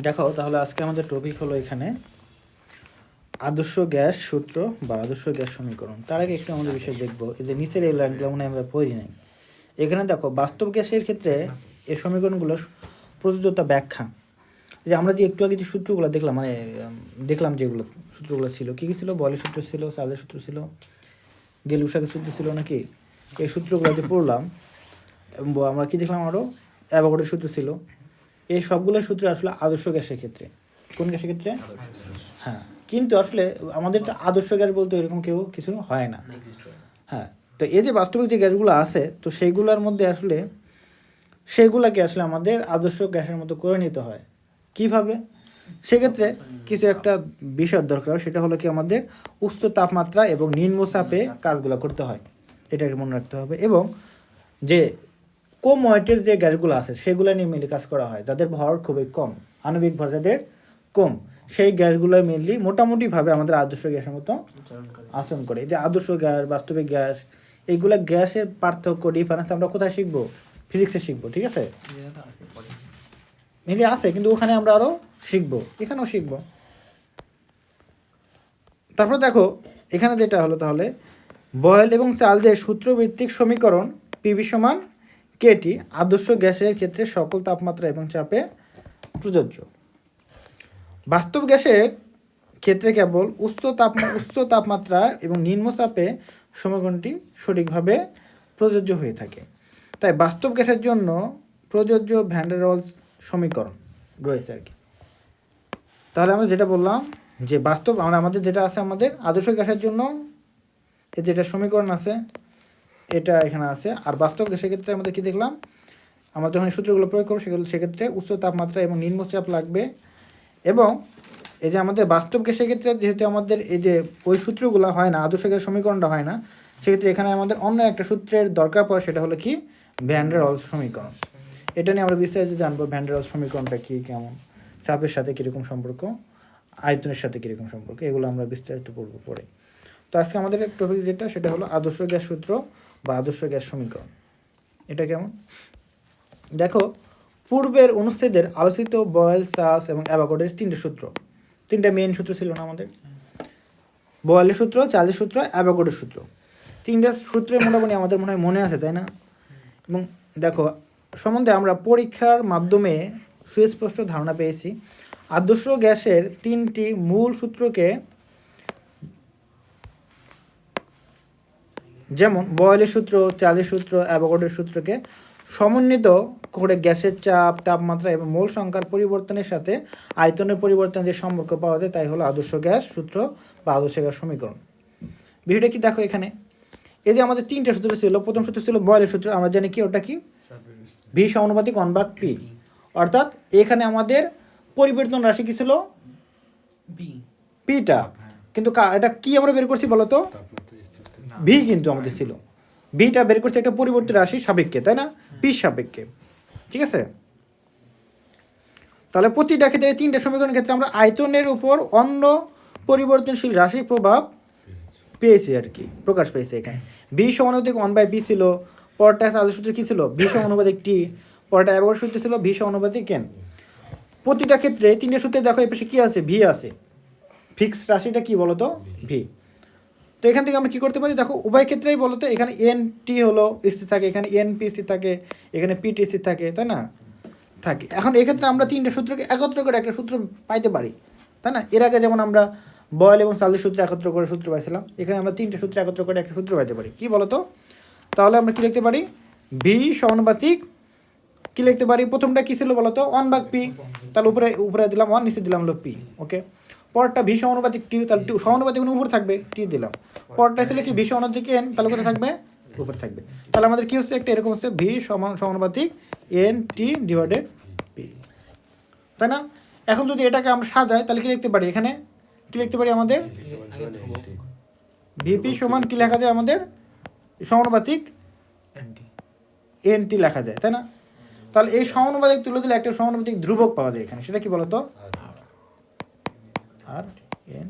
দেখো তাহলে আজকে আমাদের টপিক হলো এখানে আদর্শ গ্যাস সূত্র বা আদর্শ গ্যাস সমীকরণ। তার আগে একটু আমাদের বিষয় দেখবো, এই যে নিচের এই লাইনগুলো মনে হয় আমরা পড়ি নাই। এখানে দেখো বাস্তব গ্যাসের ক্ষেত্রে এই সমীকরণগুলো প্রযোজ্যতা ব্যাখ্যা, যে আমরা যে একটু আগে যে সূত্রগুলো দেখলাম, মানে দেখলাম যেগুলো সূত্রগুলো ছিল, কী কী ছিল? বলের সূত্র ছিল, চার্লের সূত্র ছিল, গেলুসাকের সূত্র ছিল নাকি? এই সূত্রগুলো যে পড়লাম, আমরা কি দেখলাম আরও? অ্যাভোগাড্রোর সূত্র ছিল। এই সবগুলো সূত্র আসলে আদর্শ গ্যাসের ক্ষেত্রে। কোন গ্যাসের ক্ষেত্রে? হ্যাঁ, কিন্তু আসলে আমাদের তো আদর্শ গ্যাস বলতে এরকম কেউ কিছু হয় না। হ্যাঁ, তো এই যে বাস্তবিক যে গ্যাসগুলো আছে, তো সেইগুলোর মধ্যে আসলে সেগুলোকে আসলে আমাদের আদর্শ গ্যাসের মতো করে নিতে হয়। কিভাবে? সেক্ষেত্রে কিছু একটা বিষয় দরকার, সেটা হলো কি আমাদের উচ্চ তাপমাত্রা এবং নিম্ন চাপে কাজগুলো করতে হয়, এটা মনে রাখতে হবে। এবং যে কম ওয়েটের যে গ্যাসগুলো আছে সেগুলো নিয়ে মেনলি কাজ করা হয়, যাদের ভর খুবই কম, আণবিক ভর যাদের কম, সেই গ্যাসগুলো মেনলি মোটামুটিভাবে আমাদের আদর্শ গ্যাসের মতো আচরণ করে। যে আদর্শ গ্যাস, বাস্তবিক গ্যাস, এইগুলো গ্যাসের পার্থক্য, ডিফারেন্স আমরা কোথায় শিখবো? ফিজিক্সে শিখবো, ঠিক আছে? মেনলি আছে, কিন্তু ওখানে আমরা আরও শিখবো, এখানেও শিখবো। তারপর দেখো এখানে যেটা হলো, তাহলে বয়েল এবং চার্লসের সূত্রভিত্তিক সমীকরণ পিভি সমান কেটি আদর্শ গ্যাসের ক্ষেত্রে সকল তাপমাত্রা এবং চাপে প্রযোজ্য। বাস্তব গ্যাসের ক্ষেত্রে কেবল উচ্চ তাপমাত্রা এবং নিম্ন চাপে সমীকরণটি সঠিকভাবে প্রযোজ্য হয়ে থাকে। তাই বাস্তব গ্যাসের জন্য প্রযোজ্য ভ্যান ডার ওয়ালস সমীকরণ রয়েছে আর কি। তাহলে আমরা যেটা বললাম যে বাস্তব আমাদের যেটা আছে, আমাদের আদর্শ গ্যাসের জন্য এই যেটা সমীকরণ আছে এটা এখানে আছে। আর বাস্তব গ্যাসের ক্ষেত্রে আমাদের কি দেখলাম, আমরা যখন সূত্রগুলো প্রয়োগ করবো সেক্ষেত্রে উচ্চ তাপমাত্রা এবং নিম্ন চাপ লাগবে। এবং এই যে আমাদের বাস্তব গ্যাসের ক্ষেত্রে যেহেতু আমাদের এই যে ওই সূত্রগুলো হয় না, আদর্শ গ্যাসের সমীকরণটা হয় না, সেক্ষেত্রে এখানে আমাদের অন্য একটা সূত্রের দরকার পড়ে, সেটা হলো কি ভ্যান ডার ওয়ালস সমীকরণ। এটা নিয়ে আমরা বিস্তারিত জানবো, ভ্যান ডার ওয়ালস সমীকরণটা কী, কেমন, চাপের সাথে কীরকম সম্পর্ক, আয়তনের সাথে কীরকম সম্পর্ক, এগুলো আমরা বিস্তারিত পড়বো পরে। তো আজকে আমাদের টপিক যেটা, সেটা হলো আদর্শ গ্যাস সূত্র বা আদর্শ গ্যাস সমীকরণ। এটা কেমন? দেখো, পূর্বের অনুচ্ছেদের আলোচিত বয়েল, চার্লস এবং অ্যাভোগাড্রোর তিনটা মেইন সূত্র ছিল না আমাদের? বয়েলের সূত্র, চার্লসের সূত্র, অ্যাভোগাড্রোর সূত্র। তিনটা সূত্রের মোটামুটি আমাদের মনে আছে, তাই না? এবং দেখো সম্বন্ধে আমরা পরীক্ষার মাধ্যমে সুস্পষ্ট ধারণা পেয়েছি। আদর্শ গ্যাসের তিনটি মূল সূত্রকে, যেমন বয়েলের সূত্র, চার্লসের সূত্র, অ্যাভোগাড্রোর সূত্রকে সমন্বিত করে গ্যাসের চাপ, তাপমাত্রা এবং মোল সংখ্যার পরিবর্তনের সাথে আয়তনের পরিবর্তনের যে সম্পর্ক পাওয়া যায়, তাই হলো আদর্শ গ্যাস সূত্র বা আদর্শ গ্যাস সমীকরণ। বিষয়টা কি দেখো, এখানে এই যে আমাদের তিনটা সূত্র ছিল, প্রথম সূত্র ছিল বয়েলের সূত্র, আমরা জানি কি ওটা কি, ভি সমানুপাতিক 1/p, অর্থাৎ এখানে আমাদের পরিবর্তন রাশি কি ছিল? পিটা। কিন্তু এটা কি আমরা বের করছি বলো তো? ভি কিন্তু আমাদের ছিল, ভিটা বের করছে একটা পরিবর্তিত রাশির সাপেক্ষে, তাই না? পি সাপেক্ষে, ঠিক আছে? তাহলে প্রতিটা ক্ষেত্রে তিনটা সমীকরণের ক্ষেত্রে আমরা আয়তনের উপর অন্য পরিবর্তনশীল রাশির প্রভাব পেয়েছি আর কি, প্রকাশ পেয়েছে এখানে। ভি সমানুপাতিক 1/p ছিল, পরটা আদর্শ সূত্র কী ছিল? ভি সমানুপাতিক টি, পরটা অ্যাভোগাড্রোর সূত্র ছিল ভি সমানুপাতিক n। প্রতিটা ক্ষেত্রে তিনটে সূত্রে দেখো এই পাশে কী আছে? ভি আছে। ফিক্সড রাশিটা কি বলতো? ভি। তো এখান থেকে আমরা কী করতে পারি? দেখো উভয় ক্ষেত্রেই বলতো এখানে এন টি হলো স্থির থাকে, এখানে এন পি স্থির থাকে, এখানে পিটি স্থির থাকে, তাই না? থাকে। এখন এক্ষেত্রে আমরা তিনটে সূত্রকে একত্র করে একটা সূত্র পাইতে পারি, তাই না? এর আগে যেমন আমরা বয়েল এবং চার্লসের সূত্র একত্র করে সূত্র পাইছিলাম, এখানে আমরা তিনটে সূত্র একত্র করে একটা সূত্র পাইতে পারি। কী বলতো? তাহলে আমরা কী লিখতে পারি? ভি সমানুপাতিক কী লিখতে পারি? প্রথমটা কী ছিল বলতো? 1/p, তাহলে উপরে দিলাম 1, নিচে দিলাম হলো পি, ওকে। পরটা ভি সমানুপাতিক টি, তাহলে সমানুপাতিক উপরে থাকবে, টি দিলাম। পরটা ছিল কি ভি সমানুপাতিক এন, তাহলে কোথায় থাকবে? উপরে থাকবে। তাহলে আমাদের কী হচ্ছে? একটা এরকম হচ্ছে ভি সমানুপাতিক এন টি ডিভাইডেড পি, তাই না? এখন যদি এটাকে আমরা সাজাই তাহলে কী লিখতে পারি? এখানে কী লিখতে পারি? আমাদের ভিপি সমান কী লেখা যায়? আমাদের সমানুপাতিক এন টি লেখা যায়, তাই না? তাহলে এই সমানুপাতিক তুলে দিলে একটা সমানুপাতিক ধ্রুবক পাওয়া যায় এখানে, সেটা কি বলতো? আর এন।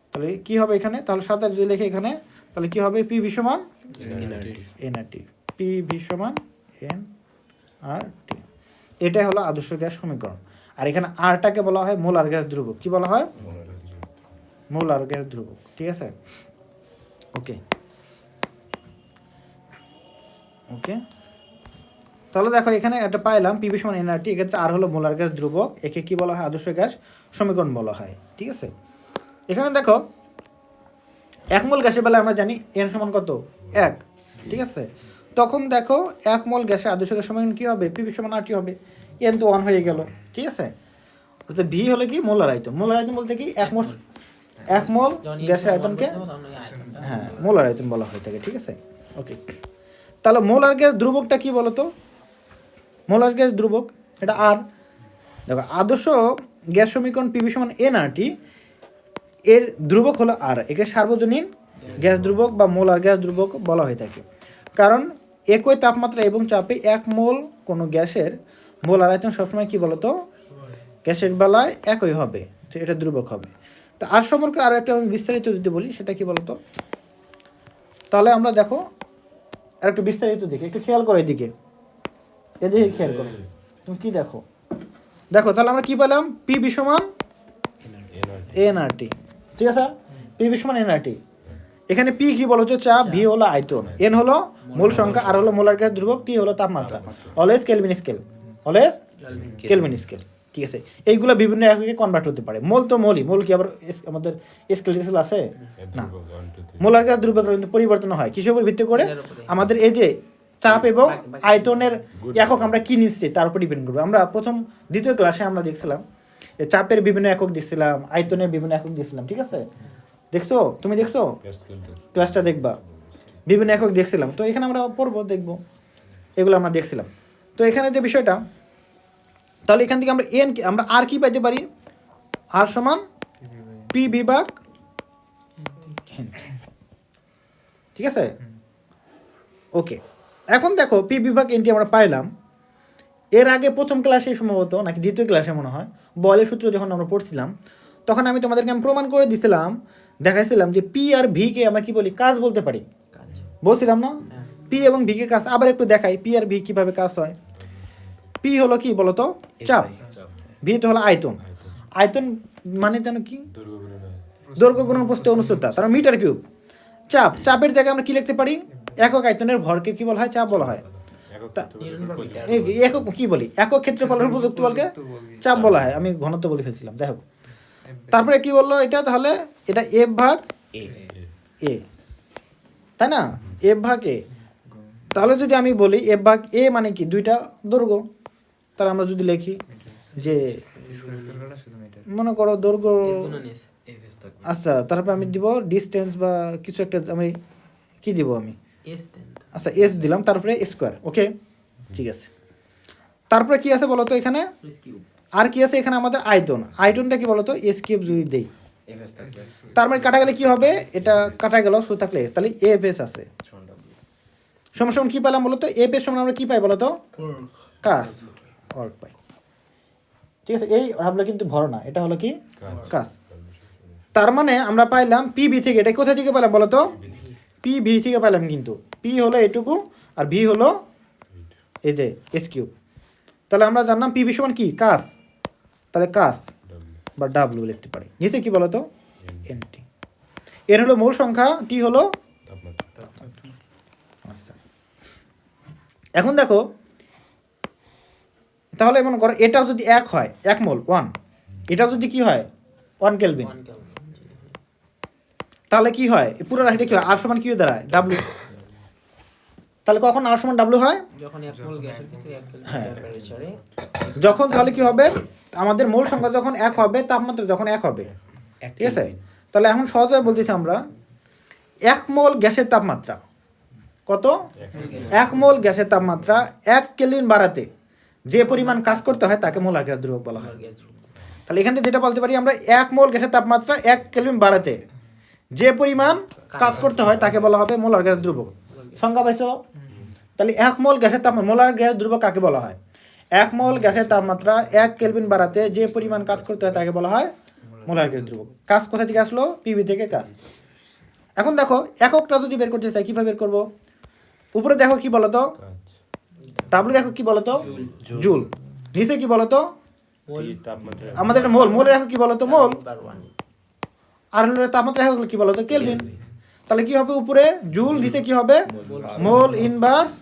তাহলে কি হবে এখানে? তাহলে 7 যদি লেখে এখানে, তাহলে কি হবে? পি ভি সমান এন আর টি, পি ভি সমান এন আর টি। এটাই হলো আদর্শ গ্যাস সমীকরণ। আর এখানে আরটাকে বলা হয় মোলার গ্যাস ধ্রুবক। কি বলা হয়? মোলার গ্যাস ধ্রুবক। ঠিক আছে, ওকে ওকে। তাহলে দেখো এখানে একটা পাইলাম পিভি সমান এনআরটি, এক্ষেত্রে আর হলো মোলার গ্যাস ধ্রুবক, একে কি বলা হয়? আদর্শ গ্যাস সমীকরণ বলা হয়। ঠিক আছে, এখানে দেখো 1 মোল গ্যাসের বেলায় আমরা জানি এন সমান কত? 1। ঠিক আছে, তখন দেখো 1 মোল গ্যাসের আদর্শ গ্যাস সমীকরণ কী হবে? পিভি সমান আরটি হবে। এন তো 1 হয়ে গেল। ঠিক আছে, তো ভি হলো কি? মোলার আয়তন। মোলার আয়তন বলতে কি? 1 মোল গ্যাসের আয়তনকে হ্যাঁ মোলার আয়তন বলা হয়ে থাকে। ঠিক আছে, ওকে। তাহলে মোলার গ্যাস ধ্রুবকটা কি বলো তো? মোলার গ্যাস ধ্রুবক এটা আর, দেখো আদর্শ গ্যাস সমীকরণ পিভি সমান এনআরটি, এর ধ্রুবক হলো আর, একে সার্বজনীন গ্যাস ধ্রুবক বা মোলার গ্যাস ধ্রুবক বলা হয়ে থাকে। কারণ একই তাপমাত্রা এবং চাপে 1 মোল কোনো গ্যাসের মোলার আয়তন সবসময় কি বলতো? গ্যাসের বেলায় একই হবে, এটা ধ্রুবক হবে। তা আর সম্পর্কে আরও একটা আমি বিস্তারিত যদি বলি, সেটা কি বলতো? তাহলে আমরা দেখো আর একটু বিস্তারিত দেখি, একটু খেয়াল করো এদিকে, এদিকে খেয়াল করো। তুমি কি দেখো? দেখো তাহলে আমরা কি পেলাম? পিভি সমান এনআরটি। ঠিক আছে, পিভি সমান এনআরটি। এখানে পি কি বলো? চাপ, ভি হলো আয়তন, এন হলো মূল সংখ্যা, আর হলো মোলার গ্যাস ধ্রুবক, টি হলো তাপমাত্রা। Always Kelvin scale, always Kelvin scale. ঠিক আছে, এইগুলো বিভিন্ন এককে কনভার্ট হতে পারে। মোল তো মোলই, মোল কি আবার আমাদের স্কেল টেস্কেল আছে না? মোলার গ্যাস ধ্রুবক কিন্তু পরিবর্তন হয় কিসের উপর ভিত্তি করে? আমাদের এই যে চাপ এবং আয়তনের একক আমরা কি নিচ্ছি তার উপর ডিপেন্ড করবে। আমরা দ্বিতীয় ক্লাসে আমরা দেখছিলাম চাপের বিভিন্ন একক দেখছিলাম, আয়তনের বিভিন্ন একক দেখছিলাম। ঠিক আছে, দেখছো? তুমি দেখছো? ক্লাসটা দেখবা, বিভিন্ন একক দেখছিলাম। তো এখানে আমরা পড়বো, দেখবো, এগুলো আমরা দেখছিলাম। তো এখানে যে বিষয়টা, তাহলে এখান থেকে আমরা আমরা আর কি পাইতে পারি? আর সমান পি বিভাগ। ঠিক আছে, ওকে। এখন দেখো পি বিভাগ এনটি আমরা পাইলাম। এর আগে প্রথম ক্লাসে সম্ভবত নাকি দ্বিতীয় ক্লাসে মনে হয় বলের সূত্র যখন আমরা পড়ছিলাম, তখন আমি তোমাদেরকে প্রমাণ করে দিছিলাম, দেখাইছিলাম যে পি আর ভি কে আমরা কি বলি? কাজ বলতে পারি। বলছিলাম না? পি এবং ভি কে কাজ। আবার একটু দেখাই পি আর ভি কিভাবে কাজ হয়। পি হলো কি বলতো? চাপ। ভি তো হলো আয়তন। আয়তন মানে জানো কি? দৈর্ঘ্য গুণন প্রস্থ অনুচ্চতা, তার মিটার কিউব। চাপ, চাপের জায়গায় আমরা কি লিখতে পারি? একক আয়তনের ভরকে কি বলা হয়? চাপ বলা হয়। একক কি বলি? একক ক্ষেত্রফলের প্রযুক্তি বলকে চাপ বলা হয়। আমি ঘনত্ব বলে ফেলছিলাম, যাই হোক। তারপরে কি বললো এটা? তাহলে এটা এফ ভাগ এ, তাই না? এফ ভাগ এ। তাহলে যদি আমি বলি এফ ভাগ এ মানে কি? দুইটা দৈর্ঘ্য। তাহলে আমরা যদি লিখি যে মনে করো দৈর্ঘ্য, আচ্ছা তারপরে আমি দিব ডিস্টেন্স বা কিছু একটা, আমি কি দিব? আমি আচ্ছা এস দিলাম, তারপরে স্কোয়ার। ওকে, ঠিক আছে। তারপরে কি আছে বলতো এখানে? আর কি আছে এখানে? আমাদের আয়তন। আয়তনটা কি বলতো? এস কিউব যদি দেই, তার মানে কাটা গেলে কি হবে? এটা কাটা গেল, শুধু থাকলে তাহলে এফ এস আছে সমান সমান কি পেলাম বলতো? এফ এস সমান আমরা কি পাই বলতো? কাজ, ওয়ার্ক পাই। ঠিক আছে, এই ভাবলে কিন্তু ভর না, এটা হলো কি? কাজ। তার মানে আমরা পাইলাম পি ভি থেকে। এটা কোথা থেকে পেলাম বলতো? পি ভি থেকে পাইলাম। কিন্তু পি হলো এটুকু আর ভি হলো এই যে এস কিউব। তাহলে আমরা জানলাম পি ভি সমান কি? কাজ। তাহলে কাজ বা ডাব্লিউ লিখতে পারি। নিচে কি বলতো? এনটি। এর হলো মূল সংখ্যা, টি হলো আচ্ছা। এখন দেখো তাহলে মনে করো এটাও যদি 1 হয়, 1 মোল 1, এটাও যদি কি হয়? 1 কেলভিন, তাহলে কি হয়? পুরো রাশিটা কি হয়? আর সমান কি দাঁড়ায়? ডাব্লিউ। তাহলে কখন আর সমান ডাব্লিউ হয়? যখন 1 মোল গ্যাসের ক্ষেত্রে 1 কেলভিন টেম্পারেচারে, যখন তাহলে কি হবে? আমাদের মূল সংখ্যা যখন 1 হবে, তাপমাত্রা যখন 1 হবে। ঠিক আছে, তাহলে এখন সহজভাবে বলতেছি আমরা 1 মোল গ্যাসের তাপমাত্রা কত? 1 মোল গ্যাসের তাপমাত্রা 1 কেলভিন বাড়াতে যে পরিমাণ কাজ করতে হয় তাকে মোলার গ্যাস ধ্রুবক বলা হয়। তাহলে এখান থেকে যেটা বলতে পারি আমরা, 1 মোল গ্যাসের তাপমাত্রা 1 কেলভিন বাড়াতে যে পরিমাণ কাজ করতে হয় তাকে বলা হবে মোলার গ্যাস ধ্রুবক। সংজ্ঞা পাইছো? তাহলে 1 মোল গ্যাসের তাপমাত্রা, মোলার গ্যাস ধ্রুবক কাকে বলা হয়? 1 মোল গ্যাসের তাপমাত্রা 1 কেলভিন বাড়াতে যে পরিমাণ কাজ করতে হয় তাকে বলা হয় মোলার গ্যাস ধ্রুবক। কাজ কোথা থেকে আসলো? পিভি থেকে কাজ। এখন দেখো এককটা যদি বের করতে চাই, কিভাবে বের করব? উপরে দেখো কি বলতো? ডাব্লিউ একক কি বলতো? জুল। নিচে কি বলতো? আমাদের এটা মোল, মোলের একক কি বলতো? মোল। আর হলো তাপমাত্রা একক কি বলতো? কেলভিন। তাহলে কি হবে? উপরে জুল, নিচে কি হবে? Mole inverse.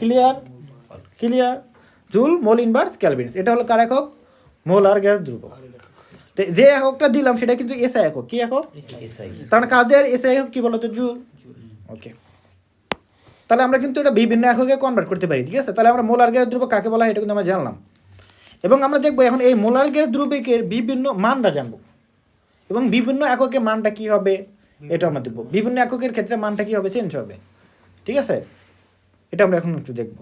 Clear? Clear? Joule mole inverse Kelvin, এটা হলো কার একক? মোলার গ্যাস ধ্রুবক। যে এককটা দিলাম সেটা কিন্তু এসআই একক। কি একক? তার মানে কাজের এসআই একক কি বলতো? জুল। ওকে, তাহলে আমরা কিন্তু এটা বিভিন্ন এককে কনভার্ট করতে পারি। ঠিক আছে, তাহলে আমরা মোলার গ্যাস ধ্রুবক কাকে বলা হয় এটা কিন্তু আমরা জানলাম। এবং আমরা দেখবো এখন এই মোলার গ্যাস ধ্রুবকের বিভিন্ন মানটা জানবো, এবং বিভিন্ন এককে মানটা কি হবে এটা আমরা দেখবো। বিভিন্ন এককের ক্ষেত্রে মানটা কি হবে? চেঞ্জ হবে। ঠিক আছে, এটা আমরা এখন একটু দেখবো।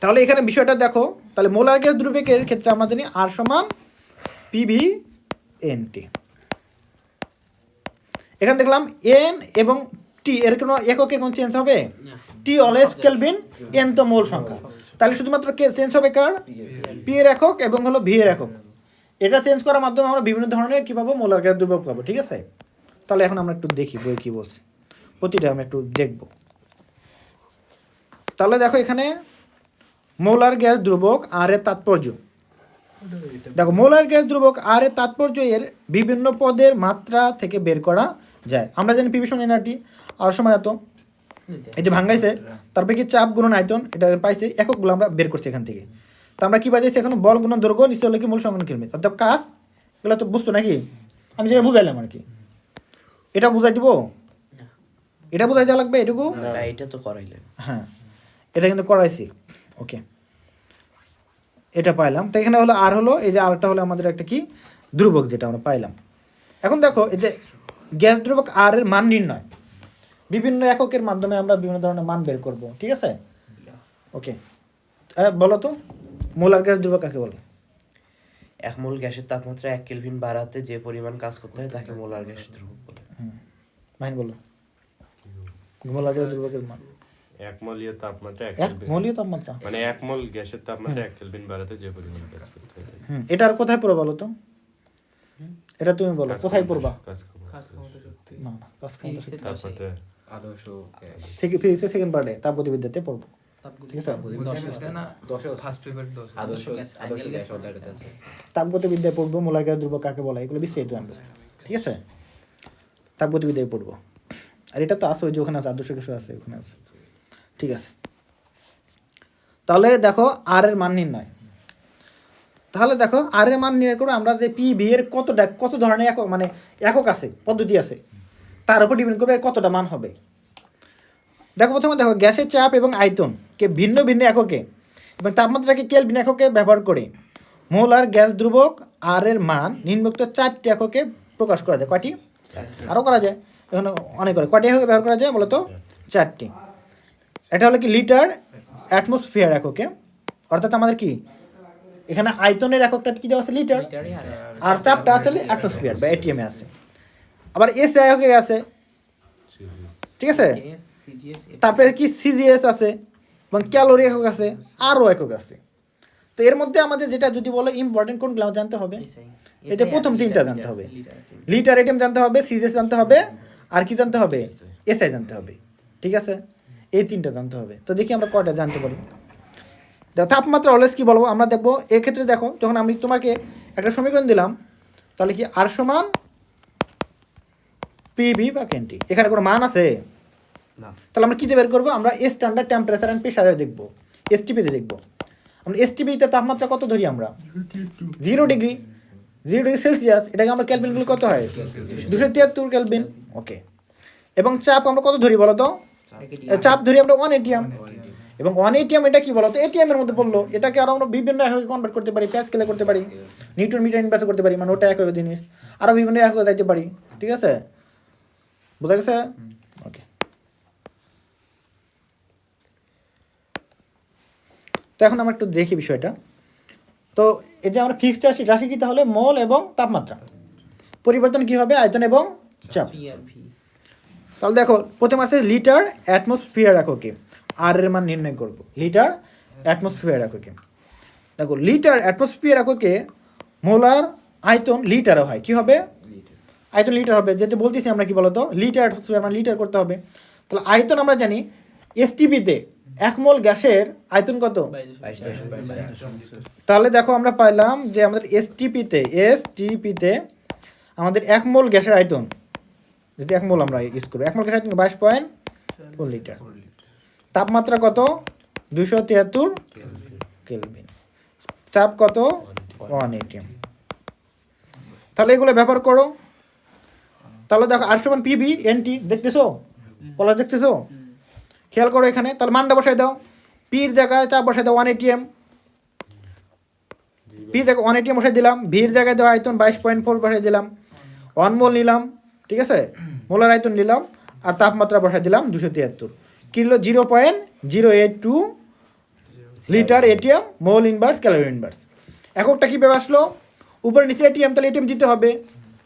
তাহলে এখানে বিষয়টা দেখো, তাহলে মোলার গ্যাস ধ্রুবকের ক্ষেত্রে আমরা জানি আর সমান পিভি এনটি। এখানে দেখলাম এন এবং টি এর কোনো এককের কোনো চেঞ্জ হবে? টি অলওয়েজ কেলভিন, এন তো মোল সংখ্যা। তাহলে শুধুমাত্র কে চেঞ্জ হবে? কার? পি এর একক এবং হলো ভি এর একক। এটা চেঞ্জ করার মাধ্যমে আমরা বিভিন্ন ধরনের কী পাবো? মোলার গ্যাস ধ্রুবক পাবো। ঠিক আছে, তাহলে এখন আমরা একটু দেখি বই কী বলছে, প্রতিটা আমরা একটু দেখব। তাহলে দেখো এখানে মোলার গ্যাস ধ্রুবক আর এর তাৎপর্য দেখো। মোলার গ্যাস ধ্রুবক আর এর তাৎপর্য এর বিভিন্ন পদের মাত্রা থেকে বের করা যায়। আমরা জানি পিভি সমান এনআরটি, আর সমান এত, এই যে ভাঙ্গাইছে, তারপরে কি চাপ গুণন আয়তন, এটা পাইছে, এককগুলো আমরা বের করছি এখান থেকে। তো আমরা কি পাইছি? এখন বল গুণন দৈর্ঘ্য, নিচে হলো কি মূল সংখ্যা কিলোমিটার, অর্থাৎ কাজ। এগুলো তো বুঝতো নাকি? আমি যেটা বুঝাইলাম আর কি, এটা বুঝাই দিব, এটা বুঝাই দেওয়া লাগবে এটুকু। এটা তো করাইলেন। হ্যাঁ, এটা কিন্তু করাইছি। ওকে, এটা পাইলাম। তো এখানে হলো আর হলো এই যে আরটা হলো আমাদের একটা কি ধ্রুবক, যেটা আমরা পাইলাম। এখন দেখো এই যে গ্যাস ধ্রুবক আর এর মান নির্ণয়, বিভিন্ন এককের মাধ্যমে আমরা বিভিন্ন ধরনের মান বের করব। ঠিক আছে, ওকে, বলো তো মোলার গ্যাস ধ্রুবক কাকে বলে? এক মোল গ্যাসের তাপমাত্রা 1 কেলভিন বাড়াতে যে পরিমাণ কাজ করতে হয় তাকে মোলার গ্যাস ধ্রুবক বলে। মাইন বলো মোলার গ্যাস ধ্রুবকের মান। এক মোলীয় তাপমাত্রা মোলীয় তাপমাত্রা মানে এক মোল গ্যাসের তাপমাত্রা 1 কেলভিন বাড়াতে যে পরিমাণ কাজ করতে হয়। এটা আর কোথায় পড়বা বলো তো? এটা তুমি বলো কোথায় পড়বা? না না, কাজ ক্ষমতা শক্তি তাপমাত্রা আদর্শ ফিজিক্সের সেকেন্ড পার্টে তাপগতিবিদ্যাতে পড়বো। ঠিক আছে, তাপগতিবিদ্যায় পড়বো মোলার গ্যাস ধ্রুবক কাকে বলা, এগুলো বিস্তারিত জানবো। ঠিক আছে, তাপগতিবিদ্যায় পড়বো। আর এটা তো আছে ওই যে ওখানে আছে, আদর্শ গ্যাস আছে ওখানে আছে। ঠিক আছে, তাহলে দেখো আর এর মান নির্ণয়। তাহলে দেখো আর এর মান নির্ণয় করে আমরা যে পি ভি এর কত ধরনের একক মানে একক আছে, পদ্ধতি আছে, তার উপর ডিপেন্ড করবে কতটা মান হবে। দেখো প্রথমে দেখো গ্যাসের চাপ এবং আয়তনকে ভিন্ন ভিন্ন এককে এবং তাপমাত্রাকে কেলভিন এককে ব্যবহার করে মোলার গ্যাস ধ্রুবক আর এর মান নিম্নোক্ত 4টি এককে প্রকাশ করা যায়। কয়টি? আরও করা যায়, এখানে অনেক করে। কয়টি এককে ব্যবহার করা যায় বলো তো? 4টি। এটা হলো কি লিটার অ্যাটমসফিয়ার এককে, অর্থাৎ আমাদের কি এখানে আয়তনের এককটা কি দেওয়া আছে? লিটার, আর চাপটা আছে অ্যাটমসফিয়ার বা এটিএম এ আছে। আবার এস এককে আছে, ঠিক আছে, তারপরে কি সিজিএস আছে এবং ক্যালোরি একক আছে, আরও একক আছে। তো এর মধ্যে আমাদের যেটা যদি বলো ইম্পর্টেন্ট কোনগুলো জানতে হবে, এতে প্রথম 3টা জানতে হবে। লিটার এটিএম জানতে হবে, সিজিএস জানতে হবে, আর কি জানতে হবে? এসআই জানতে হবে। ঠিক আছে, এই 3টা জানতে হবে। তো দেখি আমরা কয়টা জানতে পারি। তাপমাত্রা অলওয়েজ কি বলবো আমরা দেখবো। এক্ষেত্রে দেখো যখন আমি তোমাকে একটা সমীকরণ দিলাম, তাহলে কি আর সমান পিভি বা কেনটি, এখানে কোনো মান আছে না। তাহলে আমরা কী বের করবো? আমরা স্ট্যান্ডার্ড টেম্পারেচার অ্যান্ড প্রেশারে দেখবো, এসটিপিতে দেখবো। আমরা এসটিপিতে তাপমাত্রা কত ধরি? আমরা 0 ডিগ্রি সেলসিয়াস। এটাকে আমরা ক্যালভিনগুলো কত হয়? 273 ক্যালভিন। ওকে, এবং চাপ আমরা কত ধরি বলো তো? চাপ ধরি আমরা 1 এটিএম। এবং 1 এটিএম এটা কি বলতো? এটিএম এর মধ্যে পড়লো। এটাকে আরও আমরা বিভিন্ন এককে কনভার্ট করতে পারি, প্যাসকেলে করতে পারি, নিউটন মিটার ইনভার্সে করতে পারি, মানে ওটা একই জিনিস। আরও বিভিন্ন এককে যাইতে পারি। ঠিক আছে, বোঝা গেছে? ওকে, তো এখন আমরা একটু দেখি বিষয়টা। তো এই যে আমরা ফিক্সড রাশি কি তাহলে? মোল এবং তাপমাত্রা। পরিবর্তন কি হবে? আয়তন এবং চাপ। তাহলে দেখো প্রথম আছে লিটার অ্যাটমসফিয়ার এককে, আর এর মান নির্ণয় করব। লিটার অ্যাটমসফিয়ার এককে দেখো, লিটার অ্যাটমসফিয়ার এককে মোলার আয়তন লিটারে হয়। কি হবে? আয়তন লিটার হবে। যেটা বলতেছি আমরা কি বলতো? লিটার অ্যাটমসফিয়ার মানে লিটার করতে হবে। তাহলে আয়তন আমরা জানি এসটিপিতে 1 মোল গ্যাসের আয়তন কত? 22.5 তাহলে দেখো আমরা পাইলাম যে আমাদের এসটিপিতে আমাদের 1 মোল গ্যাসের আয়তন, যদি 1 মোল আমরা ইউজ করবো, 1 মোল গ্যাসের আয়তন 22.4 লিটার। তাপমাত্রা কত? 273 কেলভিন। চাপ কত? 1 atm। তাহলে এগুলো ব্যবহার করো। তাহলে দেখো আর সমান পিবি এনটি, দেখতেছো পলাশ, দেখতেছো? খেয়াল করো এখানে, তাহলে মানটা বসাই দাও। পির জায়গায় চাপ বসাই দাও 1 atm, পি জায়গায় 1 atm বসাই দিলাম, ভির জায়গায় দেওয়া আয়তন 22.4 বসাই দিলাম, 1 মোল নিলাম, ঠিক আছে, মোলার আয়তন নিলাম, আর তাপমাত্রা বসাই দিলাম 273 kilo, 0.082 litre atm mole inverse calorie inverse. এককটা কীভাবে আসলো? উপরে নিচে এটিএম, তাহলে এটিএম দিতে হবে,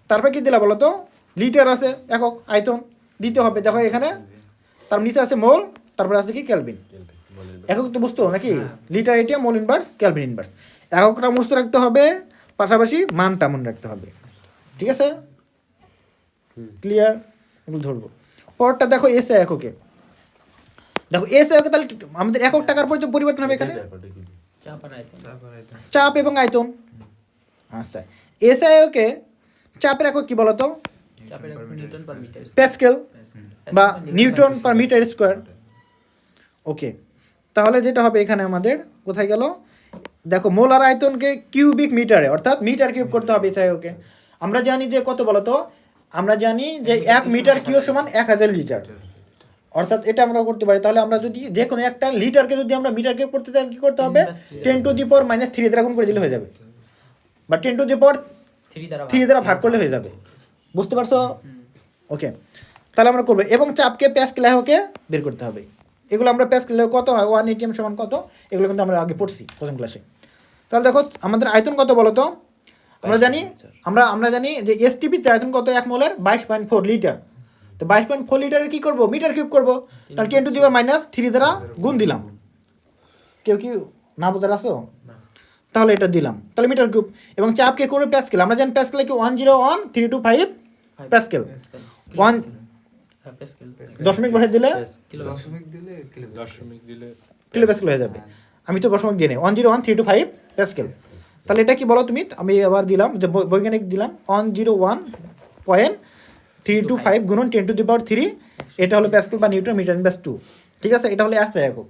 তারপরে কি দিলা বলো তো? লিটার আছে, একক আয়তন দিতে হবে। দেখো এখানে তার নিচে আছে মোল, তারপরে আছে কি ক্যালভিন। একক তো বুঝতো নাকি? Litre atm mole inverse kelvin inverse. এককটা মুখস্থ রাখতে হবে, পাশাপাশি মানটা মনে রাখতে হবে, ঠিক আছে? ক্লিয়ার? এগুলো ধরবো। পরটা দেখো এসে এককে, দেখো এসে একে, তাহলে আমাদের একক টাকার পরিবর্তন হবে এখানে চাপ এবং আয়তন। আচ্ছা, এসে ওকে চাপের একক কি বলতো? প্যাসকেল বা নিউটন পার মিটার স্কোয়ার। ওকে, তাহলে যেটা হবে এখানে আমাদের কোথায় গেল? দেখো মোলার আয়তনকে কিউবিক মিটারে, অর্থাৎ মিটার কিউব করতে হবে এসে ওকে। আমরা জানি যে কত বলতো? আমরা জানি যে 1 মিটার কিউব সমান 1000 লিটার, অর্থাৎ এটা আমরা করতে পারি। তাহলে আমরা যদি যে কোনো একটা লিটারকে যদি আমরা মিটার কিউব করতে চাই, কি করতে হবে? 10⁻³ দ্বারা গুণ করে দিলে হয়ে যাবে, বা 10⁻³ দ্বারা ভাগ করলে হয়ে যাবে। বুঝতে পারছো? ওকে, তাহলে আমরা করবো। এবং চাপকে প্যাসকেল এককে বের করতে হবে। এগুলো আমরা প্যাসকেল কত হয়, 1 atm সমান কত, এগুলো কিন্তু আমরা আগে পড়ছি প্রথম ক্লাসে। তাহলে দেখো আমাদের আয়তন কত বলো তো? আমরা জানি যে এসটিপিতে আয়তন কত? 1 মোলের 22.4 লিটার। তো 22.4 লিটারে কি করবো? মিটার কিউব করবো। তাহলে 10⁻³ দ্বারা গুণ দিলাম। কেউ কি না বোঝার আসো? তাহলে এটা দিলাম, তাহলে মিটার কিউব। এবং চাপকে করবে প্যাসকেল। আমরা জানি প্যাসকেল কি 101.325 প্যাসকেল। 1 দশমিক বসাই দিলে কিলো প্যাসকেল হয়ে যাবে। আমি তো দশমিক দিয়ে নেই, 101.325 প্যাসকেল। তাহলে এটা কি বলো তুমি? আমি আবার দিলাম যে বৈজ্ঞানিক দিলাম 101.325 গুণন 10⁻³ এটা হলো প্যাসকেল বা নিউটন মিটার ইনভার্স 2, ঠিক আছে? এটা হলো এসআই একক